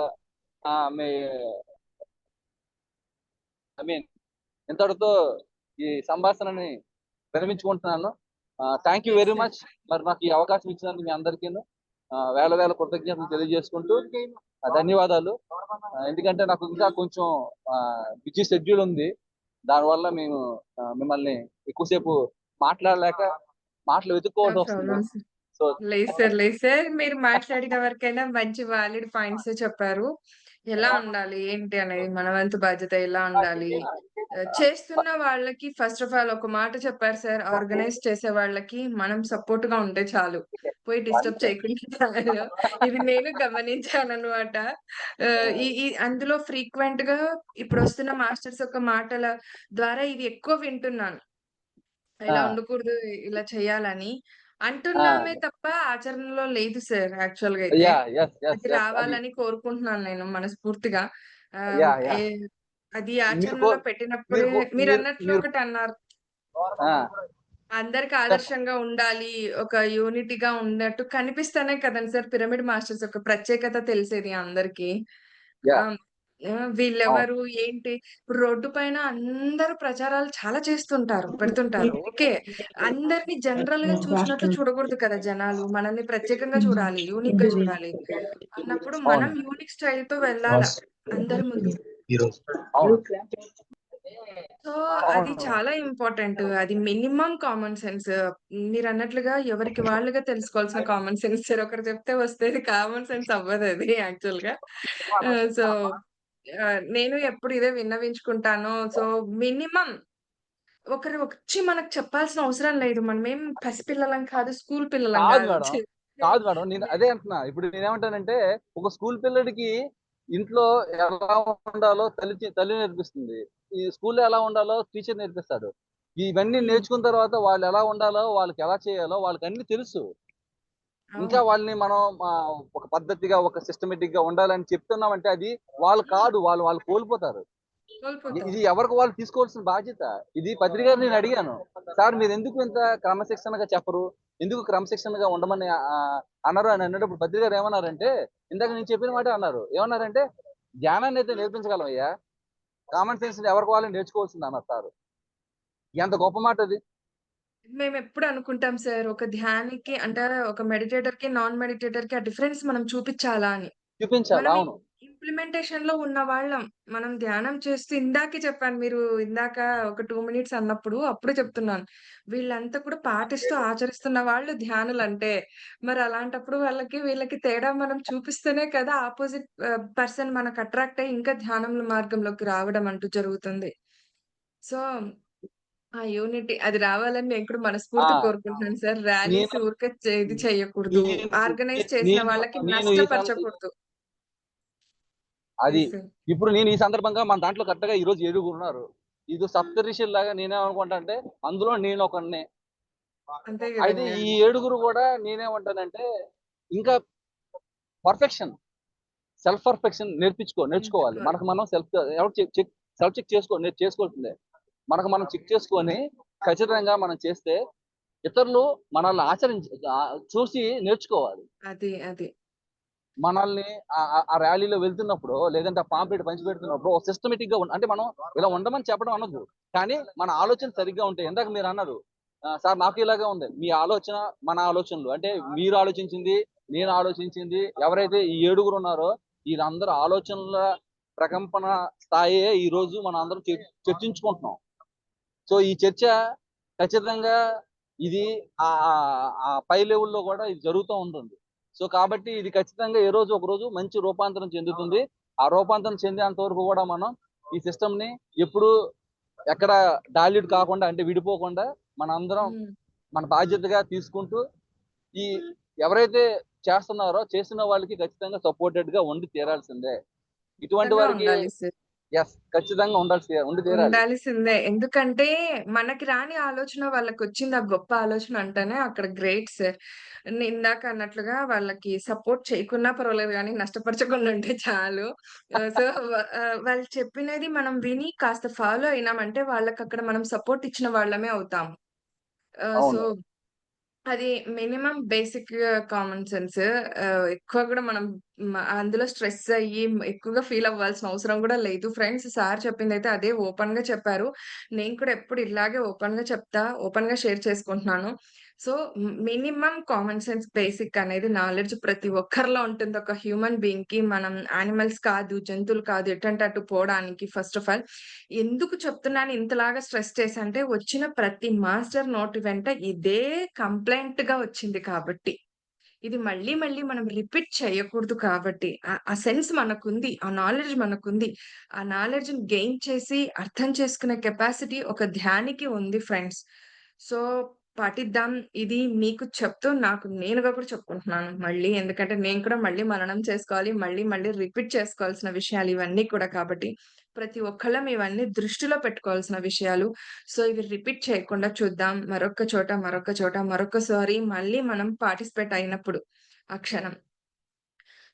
ఇంతటితో ఈ సంభాషణని విరమించుకుంటున్నాను. Thank you very much. మరి నాకు ఈ అవకాశం ఇచ్చినందుకు మీ అందరికీ వేల వేల కృతజ్ఞతలు తెలియజేసుకుంటూ ధన్యవాదాలు. ఎందుకంటే నాకు ఇంకా కొంచెం బిజీ షెడ్యూల్ ఉంది, దానివల్ల మేము మిమ్మల్ని ఎక్కువసేపు మాట్లాడలేక మాటలు వెతుక్కోవాల్సి వస్తుంది. సో లేదు సార్, మీరు మాట్లాడిన వరకైనా మంచి వాలిడ్ పాయింట్స్ చెప్పారు. ఎలా ఉండాలి ఏంటి అనేది, మన వంతు బాధ్యత ఎలా ఉండాలి, చేస్తున్న వాళ్ళకి ఫస్ట్ ఆఫ్ ఆల్ ఒక మాట చెప్పారు సార్, ఆర్గనైజ్ చేసే వాళ్ళకి మనం సపోర్ట్ గా ఉంటే చాలు, పోయి డిస్టర్బ్ చేయకుండా. ఇది నేను గమనించానన్నమాట. ఈ అందులో ఫ్రీక్వెంట్ గా ఇప్పుడు వస్తున్న మాస్టర్స్ యొక్క మాటల ద్వారా ఇది ఎక్కువ వింటున్నాను. ఇలా ఉండకూడదు, ఇలా చేయాలని అంటున్నామే తప్ప ఆచరణలో లేదు సార్. యాక్చువల్‌గా అయితే అది రావాలని కోరుకుంటున్నాను నేను మనస్ఫూర్తిగా. అది ఆచరణలో పెట్టినప్పుడే మీరన్నట్లు ఒకటన్నారు. అందరికి ఆదర్శంగా ఉండాలి, ఒక యూనిటీగా ఉన్నట్టు కనిపిస్తేనే కదండి సార్ పిరమిడ్ మాస్టర్స్ యొక్క ప్రత్యేకత తెలిసేది అందరికి. వీళ్ళెవరు ఏంటి, ఇప్పుడు రోడ్డు పైన అందరూ ప్రచారాలు చాలా చేస్తుంటారు, పెడుతుంటారు. ఓకే, అందరిని జనరల్ గా చూసినట్లు చూడకూడదు కదా జనాలు. మనల్ని ప్రత్యేకంగా చూడాలి, యూనిక్ గా చూడాలి అన్నప్పుడు మనం యూనిక్ స్టైల్ తో వెళ్ళాలా అందరి ముందు. సో అది చాలా ఇంపార్టెంట్. అది మినిమం కామన్ సెన్స్. మీరన్నట్లుగా ఎవరికి వాళ్ళుగా తెలుసుకోవాల్సిన కామన్ సెన్స్ సార్. ఒకరు చెప్తే వస్తేది కామన్ సెన్స్ అవ్వదది యాక్చువల్‌గా. సో నేను ఎప్పుడు ఇదే విన్నవించుకుంటాను. సో మినిమం ఒకరు వచ్చి మనకు చెప్పాల్సిన అవసరం లేదు. మనమేం పసిపిల్లలం కాదు, స్కూల్ పిల్లలం కాదు కాదు. మేడం, కాదు మేడం, నేను అదే అంటున్నా. ఇప్పుడు నేనేమంటానంటే ఒక స్కూల్ పిల్లడికి ఇంట్లో ఎలా ఉండాలో తల్లి నేర్పిస్తుంది, ఈ స్కూల్లో ఎలా ఉండాలో టీచర్ నేర్పిస్తాడు. ఇవన్నీ నేర్చుకున్న తర్వాత వాళ్ళు ఎలా ఉండాలో, వాళ్ళకి ఎలా చేయాలో వాళ్ళకి అన్ని తెలుసు. ఇంకా అవును. వాళ్ళని మనం ఒక పద్ధతిగా ఒక సిస్టమేటిక్ గా ఉండాలని చెప్తున్నామంటే అది వాళ్ళు కాదు, వాళ్ళు కోల్పోతారు. కోల్పోతారు. ఇది ఎవరికి వాళ్ళు తీసుకోవాల్సిన బాధ్యత. ఇది పత్రిక గారిని నేను అడిగాను. సార్ మీరు ఎందుకు ఇంత క్రమశిక్షణగా చెప్పరు? ఎందుకు క్రమశిక్షణగా ఉండమని అన్నారు అని అన్నప్పుడు పత్రిక గారు ఏమన్నారంటే, ఇందాక నేను చెప్పిన మాటే అన్నారు. ఏమన్నారంటే, జ్ఞానాన్ని అయితే నేర్పించగలమయ్యా. కామన్ సెన్స్ ఎవరికి వాళ్ళు నేర్చుకోవాల్సింది అన్నారు సారు. ఎంత గొప్ప మాట అది. మేమెప్పుడు అనుకుంటాం సార్, ఒక ధ్యానికి అంటే ఒక మెడిటేటర్‌కి, నాన్ మెడిటేటర్‌కి ఆ డిఫరెన్స్ మనం చూపిచ్చాలా అని. చూపించాలి. మనం అవును. ఇంప్లిమెంటేషన్‌లో ఉన్నవాళ్ళం. మనం ధ్యానం చేస్తూ ఇందాకే చెప్పాను. మీరు ఇందాక ఒక 2 మినిట్స్ అన్నప్పుడు అప్పుడు చెప్తున్నాను. వీళ్ళంతా కూడా పాటిస్తూ ఆచరిస్తున్న వాళ్ళు ధ్యానులంటే. మరి అలాంటప్పుడు వాళ్ళకి, వీళ్ళకి తేడా మనం చూపిస్తేనే కదా ఆపోజిట్ పర్సన్ మనకు అట్రాక్ట్ అయ్యి ఇంకా ధ్యానంలో మార్గంలోకి రావడం అంటూ జరుగుతుంది. సో, ఆ యూనిటీ అది రావాలని నేను కూడా ఆ! మనస్ఫూర్తిగా కోరుకుంటున్నాను సార్. ర్యాలీస్ నేను ఊరికే ఇది చేయకూడదు. నేను ఆర్గనైజ్ చేసిన నేను వాళ్ళకి నేను ఈ నష్టపరచకూడదు. అది. Yes sir. ఇప్పుడు నేను ఈ సందర్భంగా మన దాంట్లో కరెక్ట్‌గా ఈరోజు 7 ఉన్నారు. ఇది సప్తఋషుల్లాగా నేనేమనుకుంటా అంటే, అందులో నేనొకడినే. అంతే అయితే గదండీ! ఈ 7 కూడా నేనేమంటానంటే, ఇంకా పర్ఫెక్షన్, సెల్ఫ్ పర్ఫెక్షన్ నేర్చుకోవాలి. నేర్చుకోవాలి. మనకు మనం ఎవరు సెల్ఫ్ చెక్ చేసుకోవాల్సిందే. మనకు మనం చెక్ చేసుకొని ఖచ్చితంగా మనం చేస్తే ఇతరులు మనల్ని చూసి నేర్చుకోవాలి. అది. మనల్ని ఆ ర్యాలీలో వెళ్తున్నప్పుడో, లేదంటే ఆ పాంప్లెట్ పంచిపెడుతున్నప్పుడో సిస్టమేటిక్‌గా అంటే మనం ఇలా ఉండమని చెప్పడం అనొద్దు. కానీ మన ఆలోచన సరిగ్గా ఉంటే ఇందాక మీరన్నారు. సార్ నాకు ఇలాగే ఉంది. మీ ఆలోచన, మన ఆలోచనలు అంటే మీరు ఆలోచించింది, నేను ఆలోచించింది ఎవరైతే ఈ 7 ఉన్నారో వీళ్ళందరూ ఆలోచనల ప్రకంపన స్థాయే ఈరోజు మనం అందరం చర్చించుకుంటున్నాం. సో, ఈ చర్చ ఖచ్చితంగా ఇది ఆ పై లెవెల్‌లో గూడా ఇది జరుగుతూ ఉంటుంది. సో, కాబట్టి ఇది ఖచ్చితంగా ఏ రోజు ఒక రోజు మంచి రూపాంతరం చెందుతుంది. ఆ రూపాంతరం చెందేంత వరకు గూడా మనం ఈ సిస్టమ్‌ని ఎప్పుడూ ఎక్కడ డైల్యూట్ కాకుండా అంటే విడిపోకుండా మనందరం హ్మ్. మన బాధ్యతగా తీసుకుంటూ ఈ ఎవరైతే చేస్తున్న వాళ్ళకి ఖచ్చితంగా సపోర్టెడ్‌గా ఉండి తీరాల్సిందే. ఇటువంటి ఖచ్చితంగా వారికి ఉండాలి సార్. ఖచ్చితంగా ఉండి తీరాలి. ఉండాల్సిందే. ఎందుకంటే మనకి రాని ఆలోచన వాళ్ళకొచ్చింది. ఆ గొప్ప ఆలోచన అంటేనే అక్కడ గ్రేట్ సార్. ఇందాక అన్నట్లుగా వాళ్ళకి సపోర్ట్ చేయకున్నా పర్వాలేదు గానీ నష్టపరచకుండా ఉంటే చాలు. సో, వాళ్ళు చెప్పినది మనం విని కాస్త ఫాలో అయినామంటే వాళ్ళకక్కడ మనం సపోర్ట్ ఇచ్చిన వాళ్ళమే అవుతాం. సో, అవును. అది మినిమమ్ బేసిక్ కామన్ సెన్స్. ఎక్కువ గూడా మనం అందులో స్ట్రెస్ అయ్యి ఎక్కువగా ఫీల్ అవ్వాల్సిన అవసరం గూడా లేదు. ఫ్రెండ్స్ సార్ చెప్పిందైతే అదే ఓపెన్‌గా చెప్పారు. నేను కూడా ఎప్పుడు ఇలాగే ఓపెన్‌గా చెప్తా. ఓపెన్‌గా షేర్ చేసుకుంటున్నాను. So, minimum common sense basic అనేది నాలెడ్జ్ ప్రతి ఒక్కరిలో ఉంటుంది. ఒక హ్యూమన్ బీయింగ్‌కి మనం యానిమల్స్ కాదు, జంతువులు కాదు. ఎటంటే అటు పోవడానికి ఫస్ట్ ఆఫ్ ఆల్. ఎందుకు చెప్తున్నాను ఇంతలాగా స్ట్రెస్ చేసి అంటే, వచ్చిన ప్రతి మాస్టర్ నోటి వెంట ఇదే కంప్లెయింట్‌గా వచ్చింది కాబట్టి. ఇది మళ్ళీ, మళ్ళీ మనం రిపీట్ చేయకూడదు కాబట్టి. ఆ సెన్స్ మనకుంది. ఆ నాలెడ్జ్ మనకుంది. ఆ నాలెడ్జ్‌ని గెయిన్ చేసి అర్థం చేసుకునే కెపాసిటీ ఒక ధ్యానికి ఉంది ఫ్రెండ్స్. సో, పాటిద్దాం. ఇది మీకు చెప్తూ నాకు నేనుగా కూడా చెప్పుకుంటున్నాను మళ్ళీ. ఎందుకంటే నేను కూడా మళ్ళీ మననం చేసుకోవాలి. మళ్ళీ, మళ్ళీ రిపీట్ చేసుకోవాల్సిన విషయాలు ఇవన్నీ కూడా కాబట్టి. ప్రతి ఒక్కళ్ళం ఇవన్నీ దృష్టిలో పెట్టుకోవాల్సిన విషయాలు. సో, ఇవి రిపీట్ చేయకుండా చూద్దాం. మరొక చోట మరొకసారి మళ్ళీ మనం పార్టిసిపేట్ అయినప్పుడు ఆ క్షణం.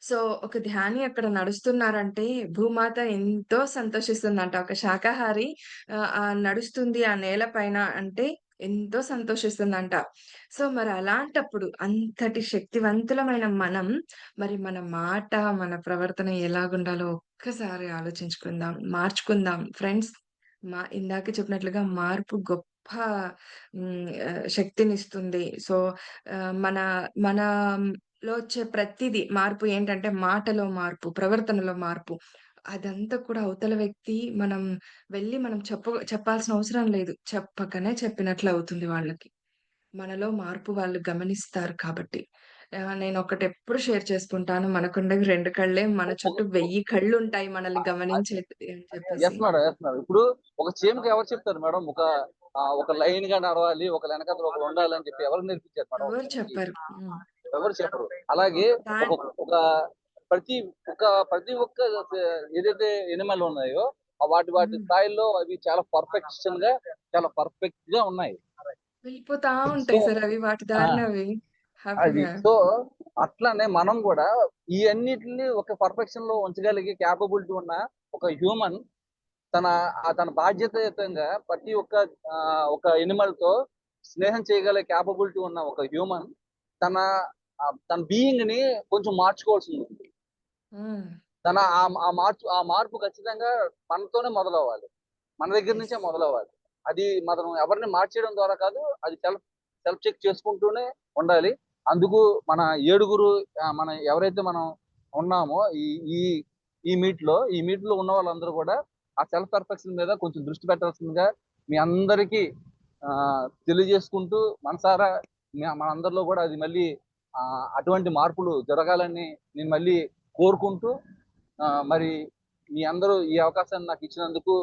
సో, ఒక ధ్యాని అక్కడ నడుస్తున్నారంటే భూమాత ఎంతో సంతోషిస్తుందంట. ఒక శాకాహారి నడుస్తుంది ఆ నేల పైన అంటే ఎంతో సంతోషిస్తుందంట. సో, మరి అలాంటప్పుడు అంతటి శక్తివంతులమైన మనం మరి మన మాట, మన ప్రవర్తన ఎలాగుండాలో ఒక్కసారి ఆలోచించుకుందాం. మార్చుకుందాం. ఫ్రెండ్స్ ఇందాక చెప్పినట్లుగా మార్పు గొప్ప శక్తినిస్తుంది. సో, మన మనలో వచ్చే ప్రతీదీ మార్పు ఏంటంటే మాటలో మార్పు, ప్రవర్తనలో మార్పు. అదంతా కూడా అవతల వ్యక్తి మనం చెప్పాల్సిన అవసరం లేదు. చెప్పకనే చెప్పినట్లవుతుంది వాళ్ళకి. మనలో మార్పు వాళ్ళు గమనిస్తారు కాబట్టి. నేనొకటెప్పుడు షేర్ చేసుకుంటాను. మనకుండేవి 2 కళ్ళే. మన చుట్టూ 1000 కళ్ళుంటాయి మనల్ని గమనించేది అని చెప్పేసి. Yes madam. ఇప్పుడు ఒక చీమకి ఎవరు చెప్తారు మేడం? ఒక లైన్‌గా నడవాలి. ఒకళ్ళ వెనకాతల ఒకళ్ళు ఉండాలని చెప్పి ఎవరు నేర్పించారు మేడం ఒక ఎవరు చీమకి? చెప్పరు. హ్మ్. ఎవరు చెప్పరు. అలాగే ఒక దాన్ ఒక ప్రతి ప్రతి ఒక్క ఏదైతే ఎనిమల్ ఉన్నాయో వాటి హ్మ్. స్థాయిల్లో అవి చాలా పర్ఫెక్ట్‌గా ఉన్నాయి. వెళ్ళిపోతా సో ఉంటాయి సార్ అవి వాటి ఆ! దారిన అవి. అది. హ్యాపీగా. సో, అట్లనే మనం గూడా ఈ అన్నిటిని ఒక పర్ఫెక్షన్‌లో ఉంచగలిగే కేపబిలిటీ ఉన్న ఒక హ్యూమన్ తన బాధ్యతాయుతంగా ప్రతి ఒక్క ఒక యానిమల్‌తో స్నేహం చేయగల కేపబిలిటీ ఉన్న ఒక హ్యూమన్ తన తన బీయింగ్‌ని కొంచెం మార్చుకోవాల్సిందుంది. హ్మ్. తన ఆ మార్పు ఖచ్చితంగా మనతోనే మొదలవ్వాలి. మన దగ్గర యెస్. నుంచే మొదలవ్వాలి. అది మనం ఎవరిని మార్చేయడం ద్వారా కాదు. అది సెల్ఫ్ చెక్ చేసుకుంటూనే ఉండాలి. అందుకు మన ఏడుగురు మనం ఎవరైతే మనం ఉన్నామో ఈ ఈ ఈ మీట్‌లో ఉన్న వాళ్ళందరూ కూడా ఆ సెల్ఫ్ పర్ఫెక్షన్ మీద కొంచెం దృష్టి పెట్టాల్సిందిగా మీ అందరికీ తెలియజేసుకుంటూ మనసారా మనందరిలో కూడా అది మళ్ళీ అటువంటి మార్పులు జరగాలని నేను మళ్ళీ కోరుకుంటూ మరి మీ అందరూ ఈ అవకాశాన్ని నాకు ఇచ్చినందుకు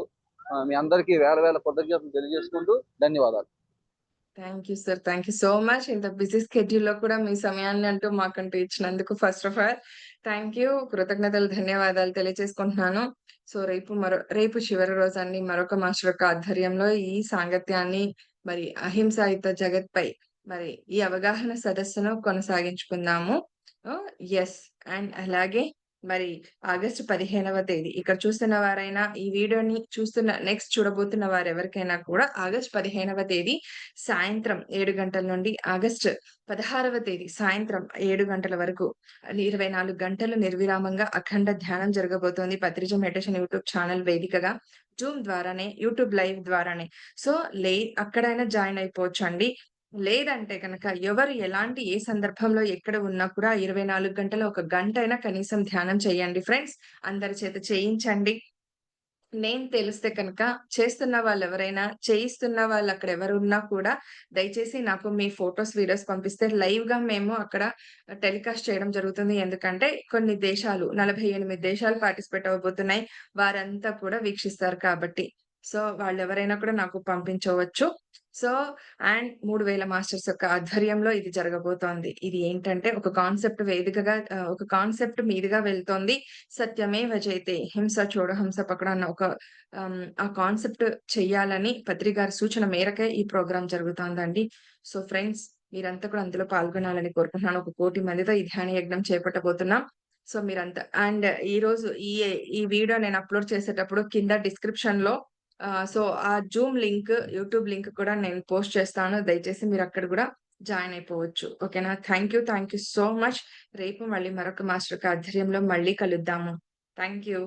మీ అందరికీ వేల వేల కృతజ్ఞతలు తెలియజేసుకుంటూ ధన్యవాదాలు. Thank you sir. Thank you so much. ఇంత బిజీ స్కెడ్యూల్‌లో కూడా మీ సమయాన్ని మాకంటూ ఇచ్చినందుకు first of all thank you. కృతజ్ఞతలు, ధన్యవాదాలు తెలియజేసుకుంటున్నాను. సో, రేపు చివరి రోజండి మరొక మాస్టర్ యొక్క ఆధ్వర్యంలో ఈ సాంగత్యాన్ని మరి అహింసాయుత జగత్‌పై మరి ఈ అవగాహన సదస్సును కొనసాగించుకుందాము. యెస్. అండ్ అలాగే మరి ఆగస్టు 15వ తేదీ ఇక్కడ చూస్తున్న వారైనా ఈ వీడియోని నెక్స్ట్ చూడబోతున్న వారెవరికైనా కూడా ఆగస్టు 15వ తేదీ సాయంత్రం 7 గంటల నుండి ఆగస్టు 16వ తేదీ సాయంత్రం 7 గంటల వరకు 24 గంటలు నిర్విరామంగా అఖండ ధ్యానం జరగబోతోంది. పత్రిజ మెడిటేషన్ యూట్యూబ్ ఛానల్ వేదికగా. జూమ్ ద్వారానే, యూట్యూబ్ లైవ్ ద్వారానే. సో, అక్కడైనా జాయిన్ అయిపోవచ్చండి. లేదంటే గనక ఎవరు ఎలాంటి ఏ సందర్భంలో ఎక్కడ ఉన్నా కూడా 24 గంటలు ఒక గంటైనా కనీసం ధ్యానం చేయండి ఫ్రెండ్స్. అందరి చేత చేయించండి. నేను తెలిస్తే కనుక చేస్తున్న వాళ్ళెవరైనా, చేయిస్తున్న వాళ్ళక్కడ ఎవరున్నా కూడా దయచేసి నాకు మీ ఫోటోస్, వీడియోస్ పంపిస్తే లైవ్‌గా మేము అక్కడ టెలికాస్ట్ చేయడం జరుగుతుంది. ఎందుకంటే కొన్ని దేశాలు 48 దేశాలు పార్టిసిపేట్ అవ్వబోతున్నాయి. వారంతా కూడా వీక్షిస్తారు కాబట్టి. సో, వాళ్ళెవరైనా కూడా నాకు పంపించవచ్చు. సో, అండ్ 3000 మాస్టర్స్ యొక్క ఆధ్వర్యంలో ఇది జరగబోతోంది. ఇది ఏంటంటే ఒక కాన్సెప్ట్ మీదుగా వెళ్తోంది. సత్యమేవ జయతే హింస చూడు హంస పకడు అన్న ఆ కాన్సెప్ట్ చెయ్యాలని పత్రి గారి సూచన మేరకే ఈ ప్రోగ్రామ్ జరుగుతోందండి. సో, ఫ్రెండ్స్ మీరంతా కూడా అందులో పాల్గొనాలని కోరుకుంటున్నాను. 1,00,00,000 మందితో ఈ ధ్యాన యజ్ఞం చేపట్టబోతున్నాం. సో, మీరంతా అండ్ ఈరోజు ఈ వీడియో నేను అప్‌లోడ్ చేసేటప్పుడు కింద డిస్క్రిప్షన్‌లో సో, ఆ జూమ్ లింక్, యూట్యూబ్ లింక్ కూడా నేను పోస్ట్ చేస్తాను. దయచేసి మీరక్కడ గూడా జాయిన్ అయిపోవచ్చు. ఓకేనా? Thank you so much. రేపు మళ్ళీ మరొక మాస్టర్ యొక్క ఆధ్వర్యంలో మళ్ళీ కలుద్దాము. Thank you.